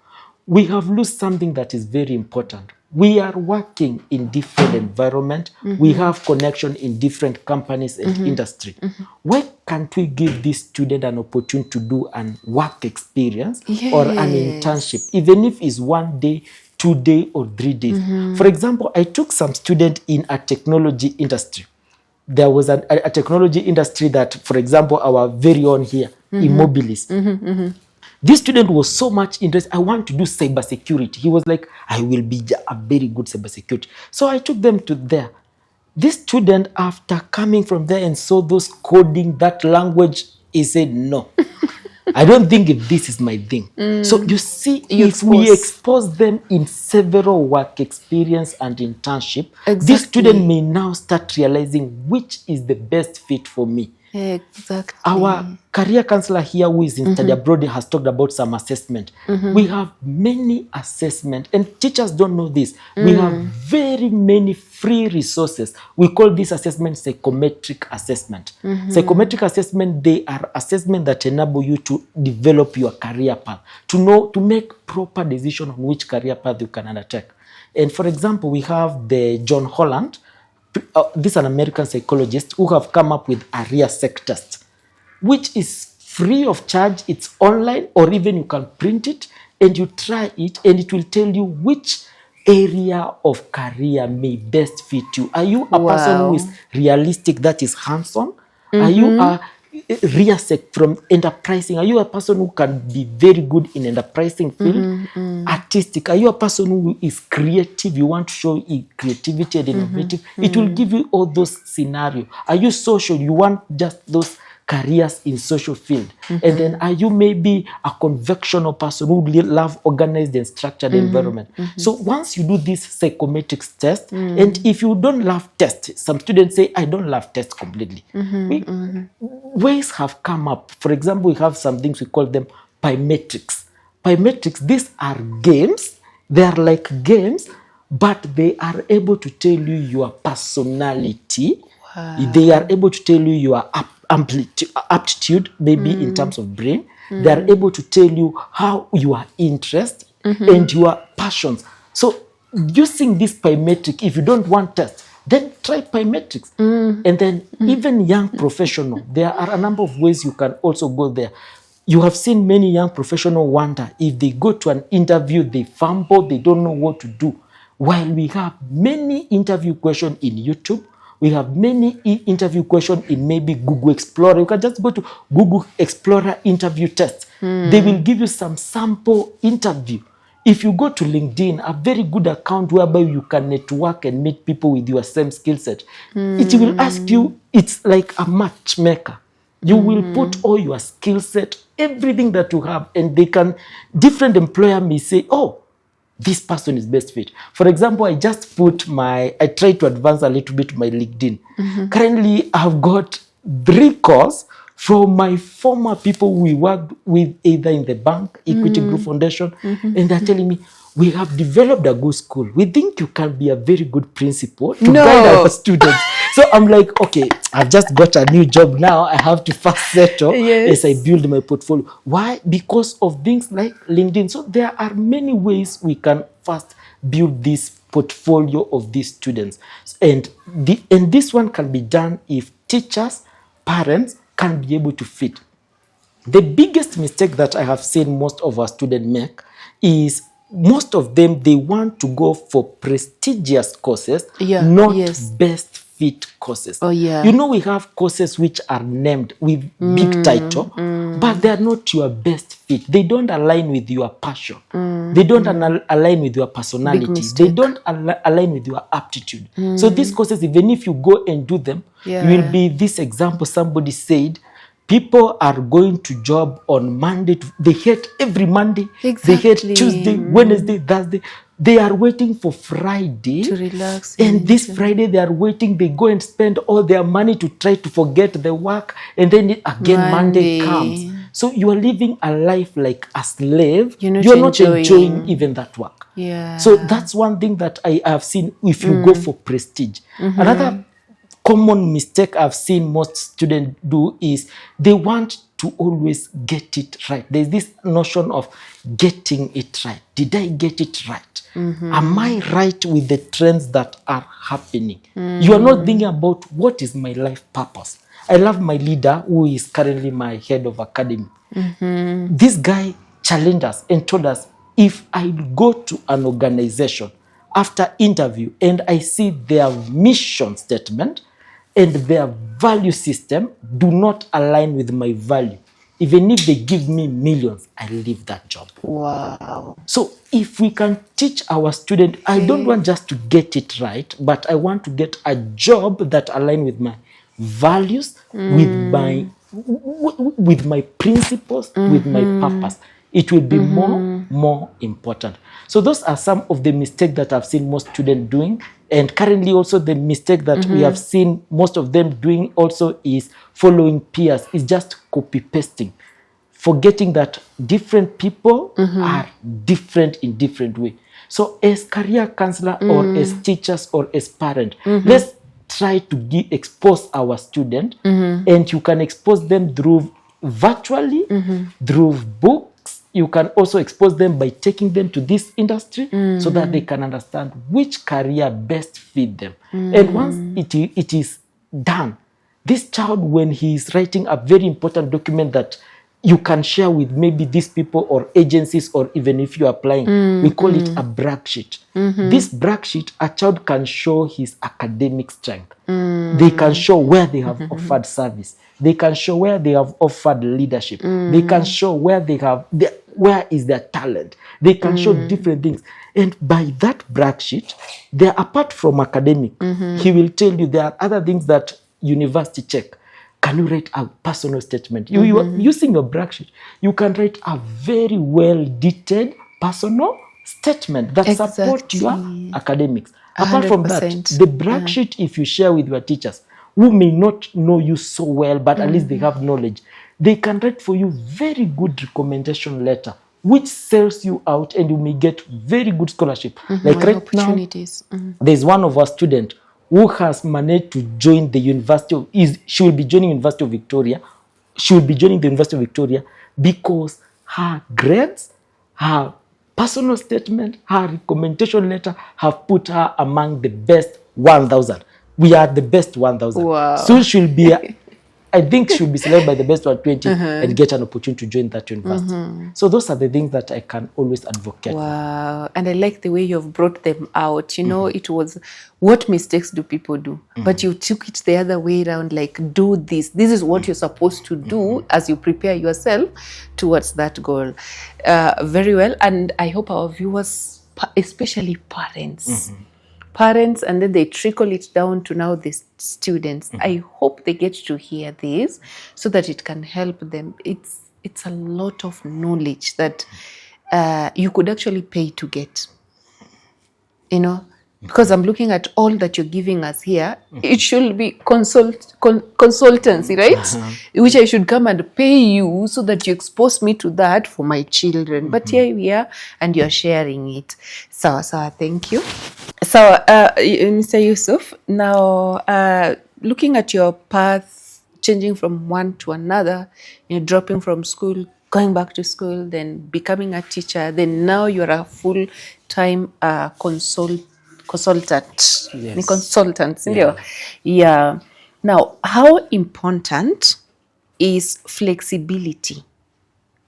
A: we have lost something that is very important. We are working in different environment. We have connection in different companies and industry. Why can't we give this student an opportunity to do an work experience or an internship, even if it's 1 day, 2 days, or 3 days? For example, I took some student in a technology industry. There was a technology industry that, for example, our very own here, Immobilis. This student was so much interested. I want to do cybersecurity. He was like, I will be a very good cybersecurity. So I took them to there. This student, after coming from there and saw those coding, that language, he said, no, I don't think if this is my thing. So you see, if we expose them in several work experience and internship, this student may now start realizing which is the best fit for me.
C: Exactly.
A: Our career counselor here, who is in study abroad, has talked about some assessment. We have many assessment, and teachers don't know this. We have very many free resources. We call this assessment psychometric assessment. Psychometric assessment, they are assessment that enable you to develop your career path, to make proper decision on which career path you can undertake. And for example, we have the John Holland. This is an American psychologist who have come up with a RIASEC test, which is free of charge. It's online, or even you can print it and you try it, and it will tell you which area of career may best fit you. Are you a person who is realistic, that is hands-on? Are you a RIASEC from enterprising? Are you a person who can be very good in enterprising field? Artistic? Are you a person who is creative? You want to show creativity and innovative? It will give you all those scenarios. Are you social? You want just those careers in social field? And then are you maybe a convectional person who love organized and structured environment? So once you do this psychometric test, and if you don't love tests, some students say, I don't love tests completely. Ways have come up. For example, we have some things, we call them pymetrics. Pymetrics, these are games. They are like games, but they are able to tell you your personality. They are able to tell you your aptitude, maybe in terms of brain. They are able to tell you how your interest and your passions. So using this pymetric, if you don't want tests, then try pymetrics. And then even young professional, there are a number of ways you can also go there. You have seen many young professionals wonder if they go to an interview, they fumble, they don't know what to do. While we have many interview questions in YouTube, we have many interview questions in maybe Google Explorer. You can just go to Google Explorer interview test. They will give you some sample interview. If you go to LinkedIn, a very good account whereby you can network and meet people with your same skill set, it will ask you, it's like a matchmaker. You will put all your skill set, everything that you have, and different employer may say, oh, this person is best fit. For example, I try to advance a little bit my LinkedIn. Currently, I've got 3 calls from my former people we worked with, either in the bank, Equity Group Foundation, and they're telling me, we have developed a good school. We think you can be a very good principal to guide our students. So I'm like, okay, I've just got a new job now. I have to first settle as I build my portfolio. Why? Because of things like LinkedIn. So there are many ways we can first build this portfolio of these students. And this one can be done if teachers, parents can be able to fit. The biggest mistake that I have seen most of our students make is most of them, they want to go for prestigious courses, not best fit courses. You know, we have courses which are named with big title, but they are not your best fit. They don't align with your passion. They don't align with your personality. They don't align with your aptitude. So these courses, even if you go and do them, you will be this example. Somebody said, people are going to job on Monday. They hate every Monday. They hate Tuesday, Wednesday, Thursday. They are waiting for Friday
C: to relax.
A: And this Friday they are waiting. They go and spend all their money to try to forget the work. And then again Monday comes. So you are living a life like a slave. You're not enjoying even that work. So that's one thing that I have seen if you go for prestige. Another common mistake I've seen most students do is they want to always get it right. There's this notion of getting it right. Did I get it right? Am I right with the trends that are happening? You are not thinking about what is my life purpose. I love my leader, who is currently my head of academy. This guy challenged us and told us, if I go to an organization after interview and I see their mission statement and their value system do not align with my value, even if they give me millions, I leave that job.
C: Wow.
A: So if we can teach our student, I don't want just to get it right, but I want to get a job that align with my values, with my principles, with my purpose. It will be more important. So those are some of the mistakes that I've seen most students doing. And currently also the mistake that we have seen most of them doing also is following peers, is just copy pasting, forgetting that different people are different in different way. So as career counselor or as teachers or as parent, let's try to expose our student, and you can expose them through virtually, through books. You can also expose them by taking them to this industry so that they can understand which career best fit them. And once it is done, this child, when he is writing a very important document that you can share with maybe these people or agencies, or even if you're applying, we call it a brag sheet. This brag sheet, a child can show his academic strength. They can show where they have offered service. They can show where they have offered leadership. They can show where they have, where is their talent. They can show different things. And by that brag sheet, there, apart from academic, he will tell you there are other things that university check. Can you write a personal statement? You are using your brag sheet. You can write a very well detailed personal statement that support your academics. Apart from that,
C: 100%.
A: the brag sheet, if you share with your teachers who may not know you so well, but at least they have knowledge, they can write for you very good recommendation letter, which sells you out, and you may get very good scholarship. Like right now, there's one of our students who has managed to join the University of, she will be joining University of Victoria. She will be joining the University of Victoria because her grades, her personal statement, her recommendation letter have put her among the best 1,000. We are the best 1,000.
C: Wow.
A: So she'll be, I think she'll be selected by the best 120 and get an opportunity to join that university. So those are the things that I can always advocate.
C: Wow. And I like the way you've brought them out. You know, it was, what mistakes do people do? But you took it the other way around, like, do this. This is what you're supposed to do as you prepare yourself towards that goal. Very well. And I hope our viewers, especially parents, and then they trickle it down to now the students. I hope they get to hear this so that it can help them. It's a lot of knowledge that you could actually pay to get, you know, because I'm looking at all that you're giving us here. It should be consultancy, right? Which I should come and pay you so that you expose me to that for my children. But here we are, and you're sharing it. So thank you. So, Mr. Yussuf, now looking at your path, changing from one to another, you know, dropping from school, going back to school, then becoming a teacher, then now you're a full-time consultant.
B: Yes.
C: Consultant, yeah. Now, how important is flexibility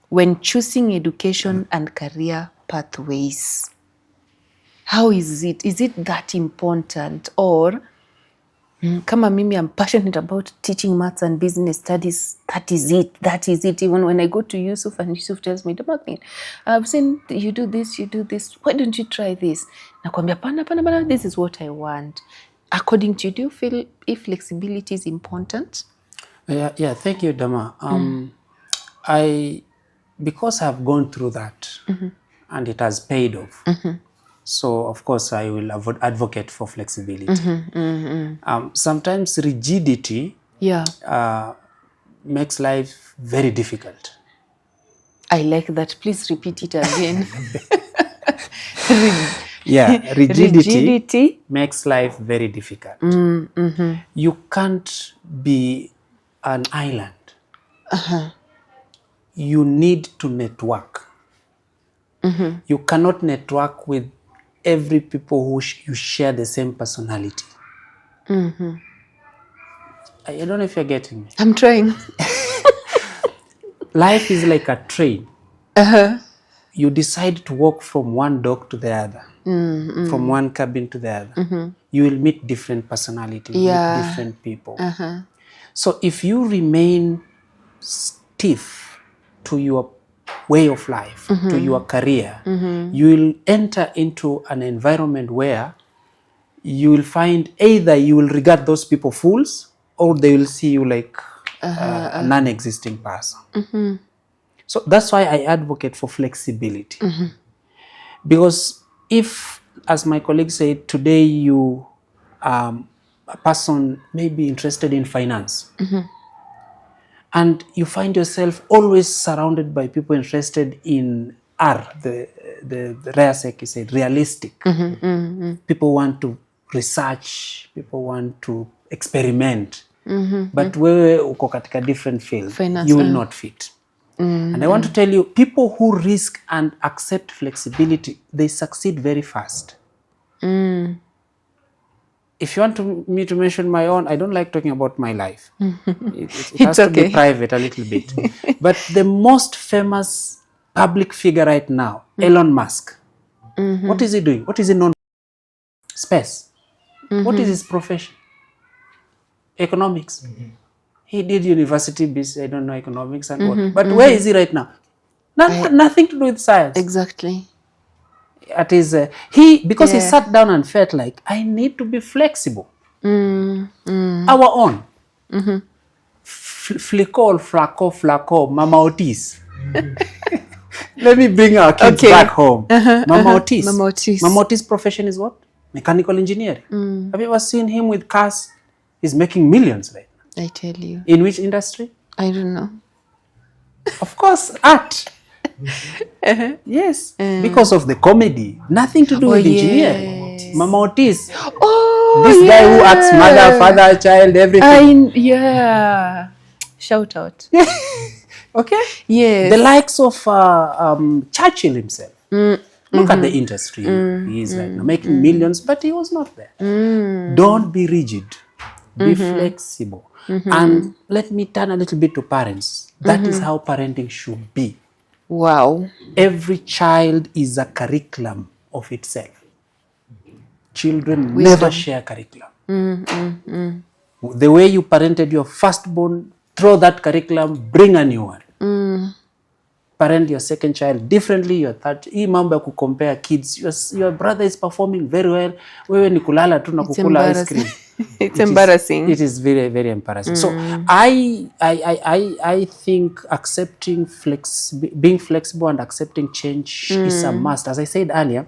C: when choosing education and career pathways? How is it? Is it that important? Or, kama mimi, I'm passionate about teaching maths and business studies. That is it. Even when I go to Yussuf and Yussuf tells me, Damakni, I've seen you do this. Why don't you try this? Nakwambia, pana, this is what I want. According to you, do you feel if flexibility is important?
B: Yeah, thank you, Dama. Because I've gone through that and it has paid off. So, of course, I will advocate for flexibility. Sometimes rigidity makes life very difficult.
C: I like that. Please repeat it again.
B: Rigidity makes life very difficult. You can't be an island. you need to network. You cannot network with every people who you share the same personality. I don't know if you're getting me.
C: I'm trying.
B: Life is like a train. You decide to walk from one dock to the other, from one cabin to the other. You will meet different personalities, meet different people. So if you remain stiff to your way of life, to your career, you will enter into an environment where you will find either you will regard those people fools or they will see you like a non-existing person. So that's why I advocate for flexibility. Because if, as my colleague said, today you a person may be interested in finance, and you find yourself always surrounded by people interested in R, the rare sec is said, realistic. People want to research, people want to experiment, but wewe uko katika different field,
C: Finance,
B: you will not fit. And I want to tell you, people who risk and accept flexibility, they succeed very fast. If you want me to mention my own, I don't like talking about my life. It has to be private a little bit. But the most famous public figure right now, Elon Musk. What is he doing? What is he known for? Space. What is his profession? Economics. He did university business, I don't know, economics and what. But where is he right now? Nothing to do with science.
C: Exactly.
B: It is because he sat down and felt like, I need to be flexible. Our own. Flico, Flaco, Mama Otis. Let me bring our kids back home. Mama Otis.
C: Mama Otis.
B: Mama Otis' profession is what? Mechanical engineering. Have you ever seen him with cars? He's making millions right now.
C: I tell you.
B: In which industry?
C: I don't know.
B: Of course, art. Yes, because of the comedy. Nothing to do with engineering.
C: Yes.
B: Mama Otis.
C: Oh,
B: This guy who acts mother, father, child, everything.
C: Shout out.
B: Okay?
C: Yes.
B: The likes of Churchill himself. Look at the industry he is right now, making millions, but he was not there. Don't be rigid. Be flexible. And let me turn a little bit to parents. That is how parenting should be.
C: Wow.
B: Every child is a curriculum of itself. Children never share curriculum. The way you parented your firstborn, throw that curriculum, bring a new one. Parent your second child differently, your third. Hii mambo ya kucompare kids. Your brother is performing very well. Wewe ni kulala tu na kukula ice cream.
C: It's embarrassing.
B: It is very, very embarrassing. So I think accepting being flexible and accepting change is a must. As I said earlier,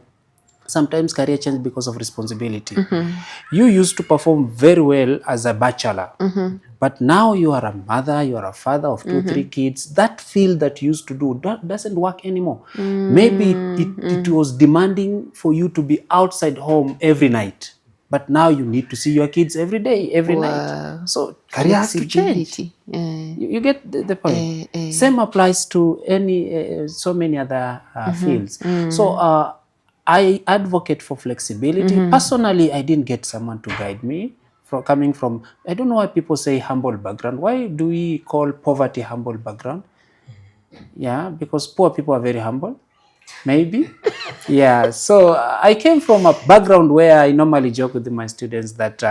B: sometimes career change because of responsibility. You used to perform very well as a bachelor, but now you are a mother, you are a father of 2, 3 kids. That field that you used to do doesn't work anymore. Maybe it was demanding for you to be outside home every night. But now you need to see your kids every day, every night. So career has to change. You get the point. Same applies to so many other fields. So I advocate for flexibility. Personally, I didn't get someone to guide me. Coming from, I don't know why people say humble background. Why do we call poverty humble background? Yeah, because poor people are very humble. Maybe. Yeah, so I came from a background where I normally joke with my students that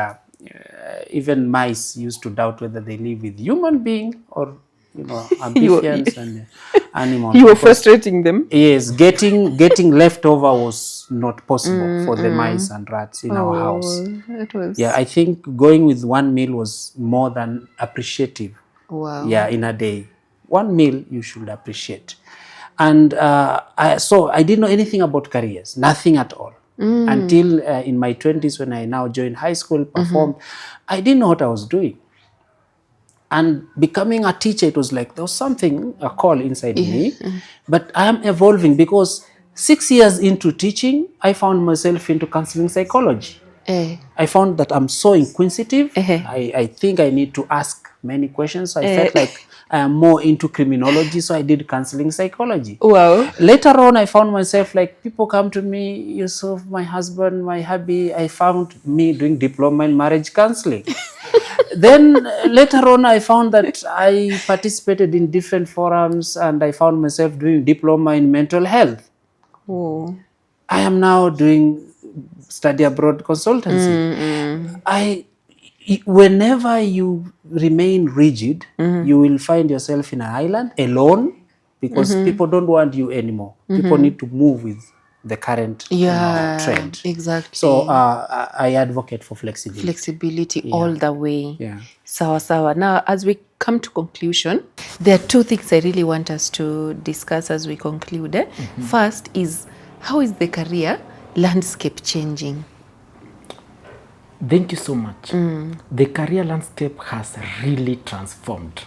B: even mice used to doubt whether they live with human being or amphibians and animals.
C: You were frustrating them.
B: Yes, getting leftover was not possible for the mice and rats in our house.
C: It was.
B: Yeah, I think going with one meal was more than appreciative.
C: Wow.
B: Yeah, in a day. One meal you should appreciate. And so I didn't know anything about careers, nothing at all. Until in my 20s when I now joined high school, performed, I didn't know what I was doing. And becoming a teacher, it was like there was something, a call inside me. But I am evolving because 6 years into teaching, I found myself into counseling psychology. I found that I'm so inquisitive.
C: Uh-huh.
B: I think I need to ask many questions. I felt like I am more into criminology, so I did counseling psychology.
C: Wow.
B: Later on, I found myself like people come to me, Yussuf, my husband, my hubby. I found me doing diploma in marriage counseling. Then later on, I found that I participated in different forums and I found myself doing diploma in mental health.
C: Oh.
B: I am now doing study abroad consultancy. Whenever you remain rigid, you will find yourself in an island alone because people don't want you anymore. People need to move with the current trend.
C: Exactly.
B: So I advocate for flexibility.
C: Flexibility all the way.
B: Yeah.
C: Sawa. Now, as we come to conclusion, there are two things I really want us to discuss as we conclude. First is, how is the career landscape changing?
A: Thank you so much. The career landscape has really transformed.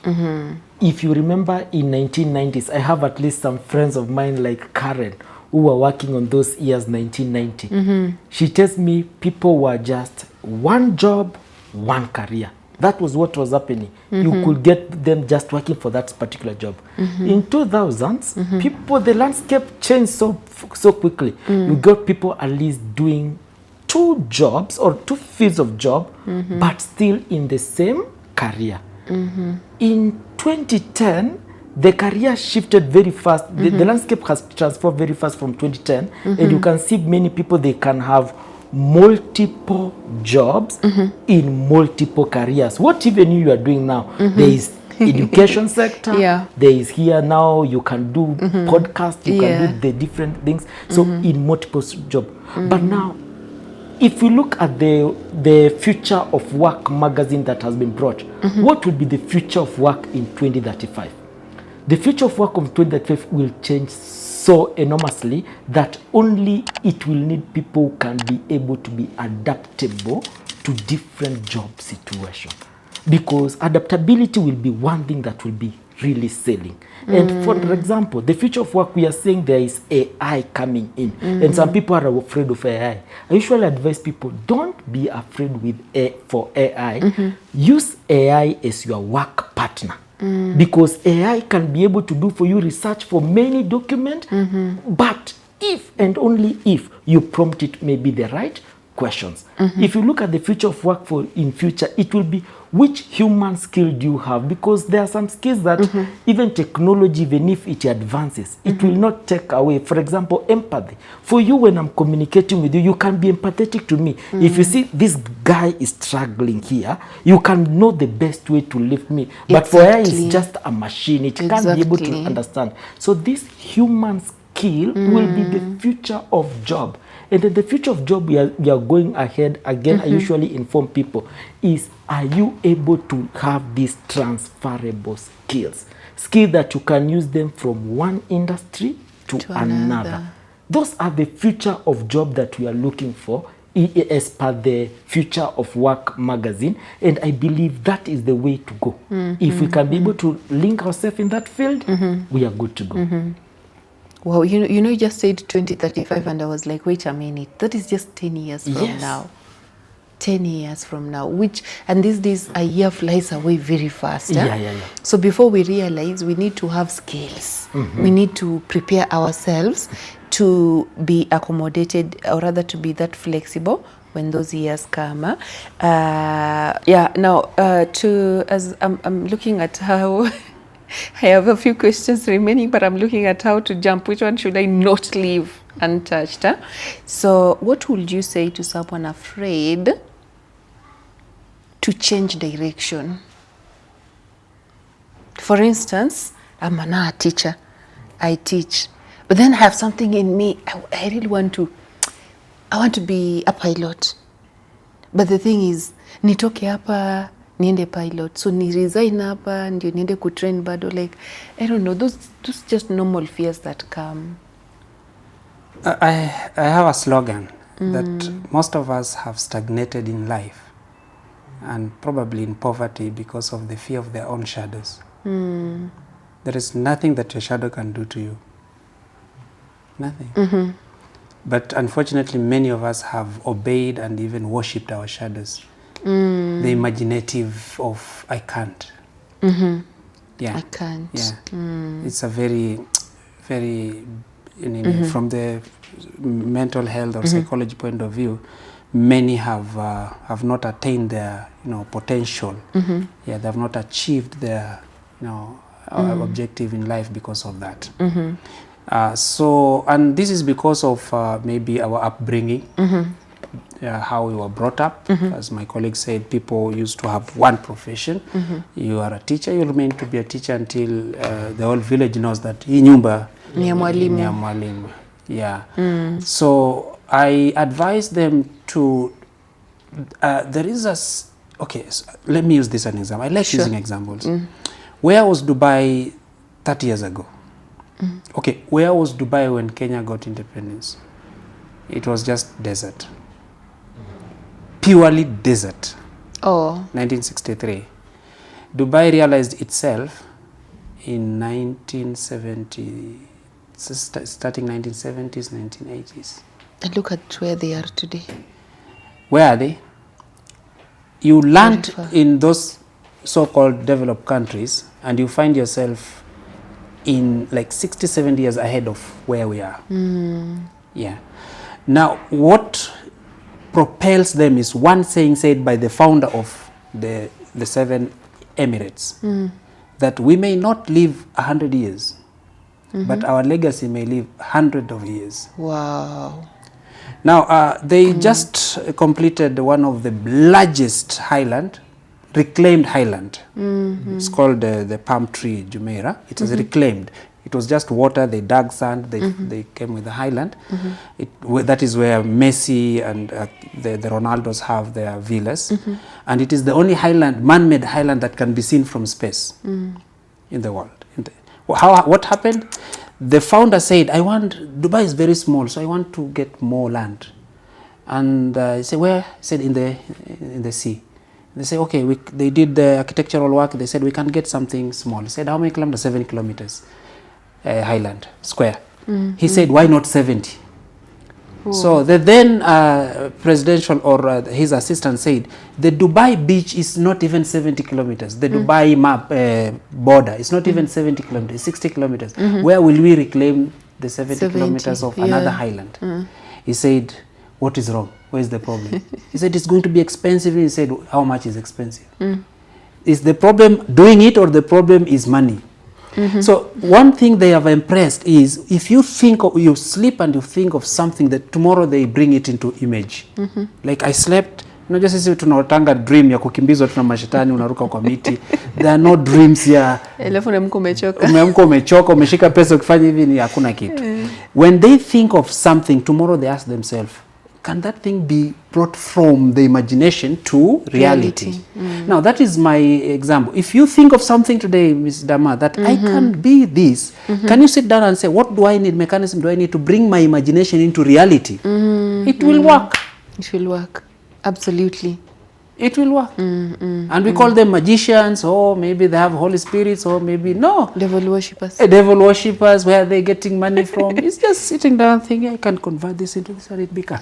A: If you remember in 1990s, I have at least some friends of mine like Karen who were working on those years 1990. She tells me people were just one job, one career. That was what was happening. You could get them just working for that particular job. In 2000s, people, the landscape changed so quickly. You got people at least doing two jobs or two fields of job, but still in the same career. In 2010, the career shifted very fast. The landscape has transformed very fast from 2010, and you can see many people, they can have multiple jobs in multiple careers. What even you are doing now? There is education sector. There is here now, you can do podcast, you can do the different things. So in multiple jobs. But now, if we look at the Future of Work magazine that has been brought, what will be the future of work in 2035? The future of work of 2035 will change so enormously that only it will need people who can be able to be adaptable to different job situations. Because adaptability will be one thing that will be really selling. And for example, the future of work, we are saying there is AI coming in. And some people are afraid of AI. I usually advise people, don't be afraid for AI. Use AI as your work partner. Because AI can be able to do for you research for many documents, but if and only if you prompt it maybe the right questions. If you look at the future of work in future, it will be which human skill do you have? Because there are some skills that even technology, even if it advances, it will not take away. For example, empathy. For you, when I'm communicating with you, you can be empathetic to me. If you see this guy is struggling here, you can know the best way to lift me. But for AI, it's just a machine. It can't be able to understand. So this human skill will be the future of job. And then the future of job we are going ahead, again, I usually inform people, is are you able to have these transferable skills? Skills that you can use them from one industry to another. Those are the future of job that we are looking for as per the Future of Work magazine. And I believe that is the way to go. If we can be able to link ourselves in that field, we are good to go.
C: Wow, you just said 2035 and I was like, wait a minute, that is just 10 years from now. 10 years from now, and these days a year flies away very fast. So before we realize, we need to have skills. We need to prepare ourselves to be accommodated, or rather to be that flexible when those years come. Now, as I'm looking at how I have a few questions remaining, but I'm looking at how to jump. Which one should I not leave untouched? So what would you say to someone afraid to change direction? For instance, I'm an art teacher. I teach. But then I have something in me. I really want to be a pilot. But the thing is, nitoke hapa niende pilot, so ni resign hapa ndio niende kutrain bado, like I don't know, those just normal fears that come.
B: I have a slogan that most of us have stagnated in life and probably in poverty because of the fear of their own shadows. There is nothing that your shadow can do to you. Nothing. But unfortunately, many of us have obeyed and even worshipped our shadows. The imaginative of I can't. Yeah.
C: I can't.
B: Yeah. It's a very, very, from the mental health or psychology point of view, many have not attained their potential. Yeah, they have not achieved their objective in life because of that. So, and this is because of maybe our upbringing, how we were brought up. As my colleague said, people used to have one profession. You are a teacher, you remain to be a teacher until the whole village knows that hii nyumba
C: Ni ya mwalimu.
B: ni ya mwalimu. Yeah. So I advise them to, there is okay, so let me use this as an example. I like using examples. Where was Dubai 30 years ago? Okay, where was Dubai when Kenya got independence? It was just desert. Purely desert.
C: Oh.
B: 1963. Dubai realized itself in 1970, starting 1970s, 1980s.
C: And look at where they are today.
B: Where are they? You land in those so-called developed countries and you find yourself in like 60, 70 years ahead of where we are. Yeah. Now, what propels them is one saying said by the founder of the 7 Emirates, that we may not live 100 years, but our legacy may live 100 of years.
C: Wow.
B: Now, they just completed one of the largest reclaimed highland. It's called the palm tree Jumeirah. It was reclaimed. It was just water, they dug sand, they came with the highland. That is where Messi and the Ronaldos have their villas. And it is the only highland, man-made highland that can be seen from space in the world. What happened? The founder said, Dubai is very small, so I want to get more land. And he said, where? He said, in the sea. They say, okay, they did the architectural work. They said, we can get something small. He said, how many kilometers? 7 kilometers. Highland square. He said, why not 70? So the then presidential or his assistant said, the Dubai beach is not even 70 kilometers. The Dubai map border is not even 70 kilometers, 60 kilometers. Where will we reclaim the 70 kilometers of another highland? He said, what is wrong? Where is the problem? He said, it's going to be expensive. He said, how much is expensive? Is the problem doing it or the problem is money? So one thing they have impressed is if you sleep and you think of something that tomorrow they bring it into image. Like I slept, unajua sisi tunaotanga dream ya kukimbizwa tuna mashetani unaruka kwa miti. There are no dreams ya
C: Alafu umeamka umechoka.
B: Umeamka umechoka, umeshika pesa ukifanya hivi ni hakuna kitu. When they think of something tomorrow they ask themselves, can that thing be brought from the imagination to reality? Now, that is my example. If you think of something today, Ms. Dama, that I can be this, can you sit down and say, what do I need, mechanism do I need to bring my imagination into reality? It will work.
C: It will work. Absolutely.
B: It will work. And we call them magicians, or maybe they have Holy Spirits, or maybe no.
C: Devil worshippers.
B: Devil worshippers, where are they getting money from? It's just sitting down thinking, I can convert this into this and it becomes.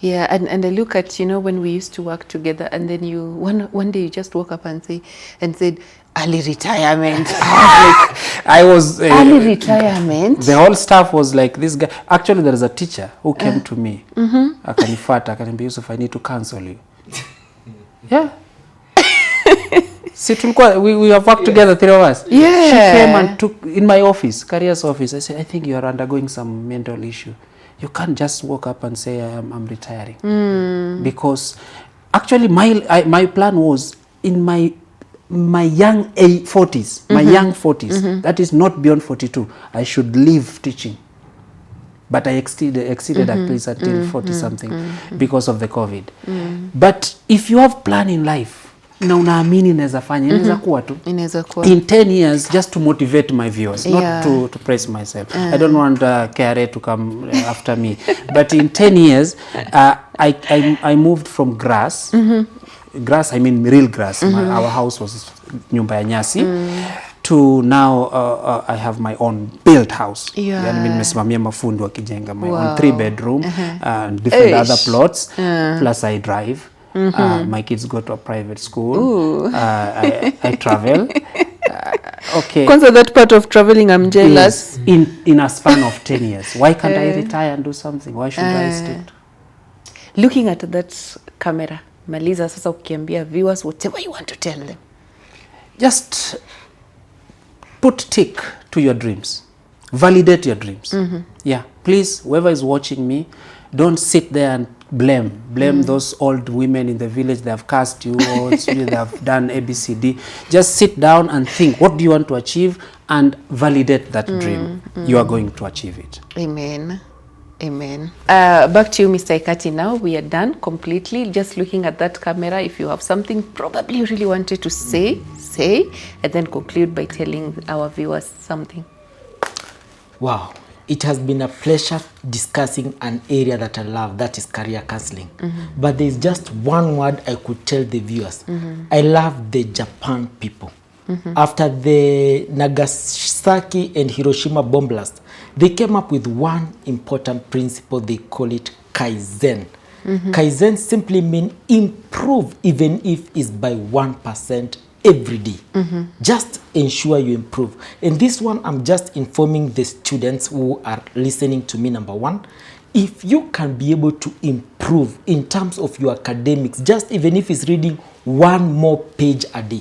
C: Yeah, and I look at, when we used to work together, and then one day you just woke up and said, early retirement.
B: I was
C: early retirement.
B: The whole staff was like, this guy. Actually, there is a teacher who came to me. Akanifata, akaniambia, Yussuf, I need to cancel you. Yeah. See, we have worked together, 3 of us.
C: Yeah.
B: She came and took in my office, careers office. I said, I think you are undergoing some mental issue. You can't just walk up and say I'm retiring. Because actually my plan was in my young 40s, my young 40s, that is not beyond 42, I should leave teaching. But I exceeded at least until 40 something because of the COVID. But if you have plan in life, na unaamini inaweza fanya, inaweza kuwa tu. In 10 years, just to motivate my viewers, not to praise myself. I don't want KRA to come after me. But in 10 years, I moved from grass. Grass, I mean real grass. Our house was nyumba ya nyasi. to now I have my own built house.
C: Yeah.
B: Yani mimi nimesimamia mafundi wakijenga my own
C: Wow.
B: 3-bedroom and different other
C: Eish.
B: plots. Plus I drive. My kids go to a private school. I travel. Okay.
C: Kwanza that part of traveling, I'm jealous.
B: Yes, in a span of 10 years. Why can't I retire and do something? Why should I still?
C: Looking at that camera, maliza sasa ukiambia viewers whatever you want to tell them.
B: Just put tick to your dreams. Validate your dreams. Yeah, please, whoever is watching me, don't sit there and blame those old women in the village. They have cast you, or they have done ABCD. Just sit down and think, what do you want to achieve, and validate that dream. You are going to achieve it.
C: Amen. Amen. Back to you, Mr. Ekati. Now we are done completely. Just looking at that camera, if you have something probably you really wanted to say, and then conclude by telling our viewers something.
A: Wow. It has been a pleasure discussing an area that I love, that is career counseling. But there's just one word I could tell the viewers. I love the Japan people. After the Nagasaki and Hiroshima bomb blast, they came up with one important principle. They call it Kaizen. Kaizen simply means improve, even if it's by 1% every day. Just ensure you improve. And this one, I'm just informing the students who are listening to me. Number one, if you can be able to improve in terms of your academics, just even if it's reading one more page a day,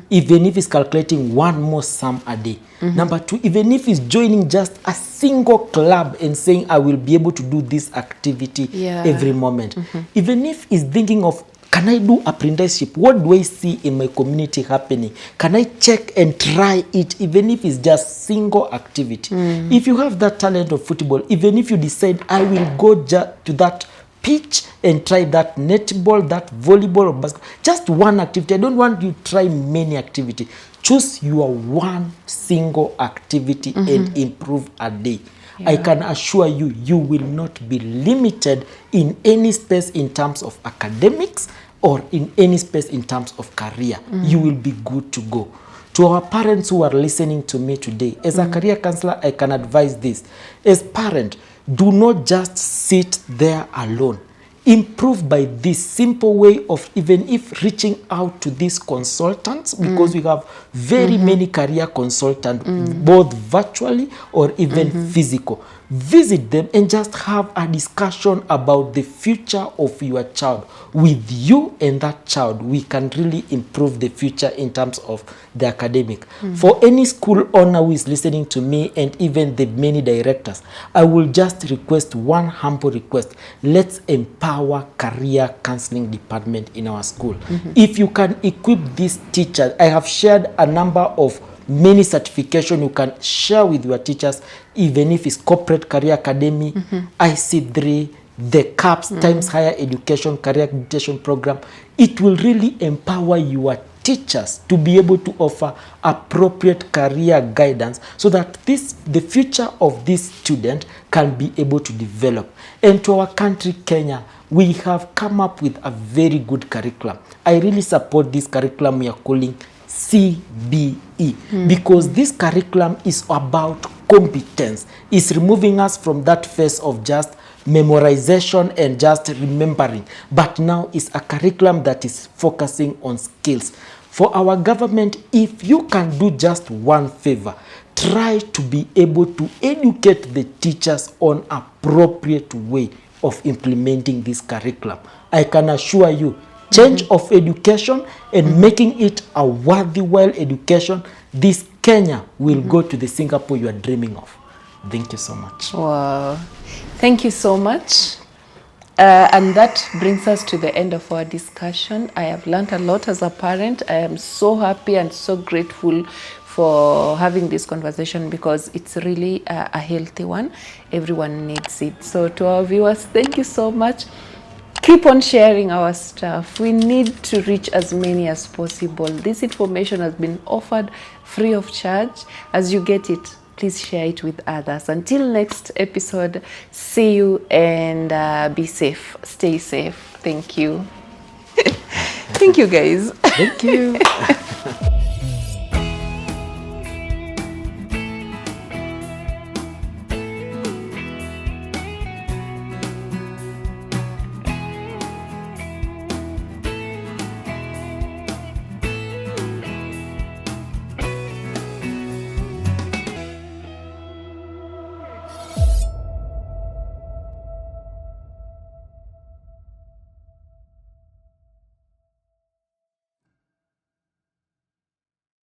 A: even if it's calculating one more sum a day. Number two, even if it's joining just a single club and saying, I will be able to do this activity every moment. Even if it's thinking of, can I do apprenticeship? What do I see in my community happening? Can I check and try it, even if it's just single activity? If you have that talent of football, even if you decide, I will go to that pitch and try that netball, that volleyball or basketball, just one activity. I don't want you to try many activities. Choose your one single activity and improve a day. I can assure you, you will not be limited in any space in terms of academics or in any space in terms of career. You will be good to go. To our parents who are listening to me today, as a career counselor, I can advise this. As parent, do not just sit there alone. Improve by this simple way of even if reaching out to these consultants, because we have very many career consultants, both virtually or even physical. Visit them and just have a discussion about the future of your child. With you and that child, we can really improve the future in terms of the academic. For any school owner who is listening to me and even the many directors, I will just request one humble request. Let's empower career counseling department in our school. If you can equip these teachers, I have shared a number of many certification you can share with your teachers, even if it's corporate career academy, IC3, the CAPS times higher education career accreditation program. It will really empower your teachers to be able to offer appropriate career guidance so that the future of this student can be able to develop. And to our country, Kenya, we have come up with a very good curriculum. I really support this curriculum we are calling CBE, because this curriculum is about competence. It's removing us from that phase of just memorization and just remembering, but now it's a curriculum that is focusing on skills. For our government, if you can do just one favor, try to be able to educate the teachers on appropriate way of implementing this curriculum. I can assure you, change of education and making it a worthwhile education, this Kenya will go to the Singapore you are dreaming of. Thank you so much.
C: Wow. Thank you so much. And that brings us to the end of our discussion. I have learned a lot as a parent. I am so happy and so grateful for having this conversation because it's really a healthy one. Everyone needs it. So to our viewers, thank you so much. Keep on sharing our stuff. We need to reach as many as possible. This information has been offered free of charge. As you get it, please share it with others. Until next episode, see you and be safe. Stay safe. Thank you. Thank you, guys.
A: Thank you.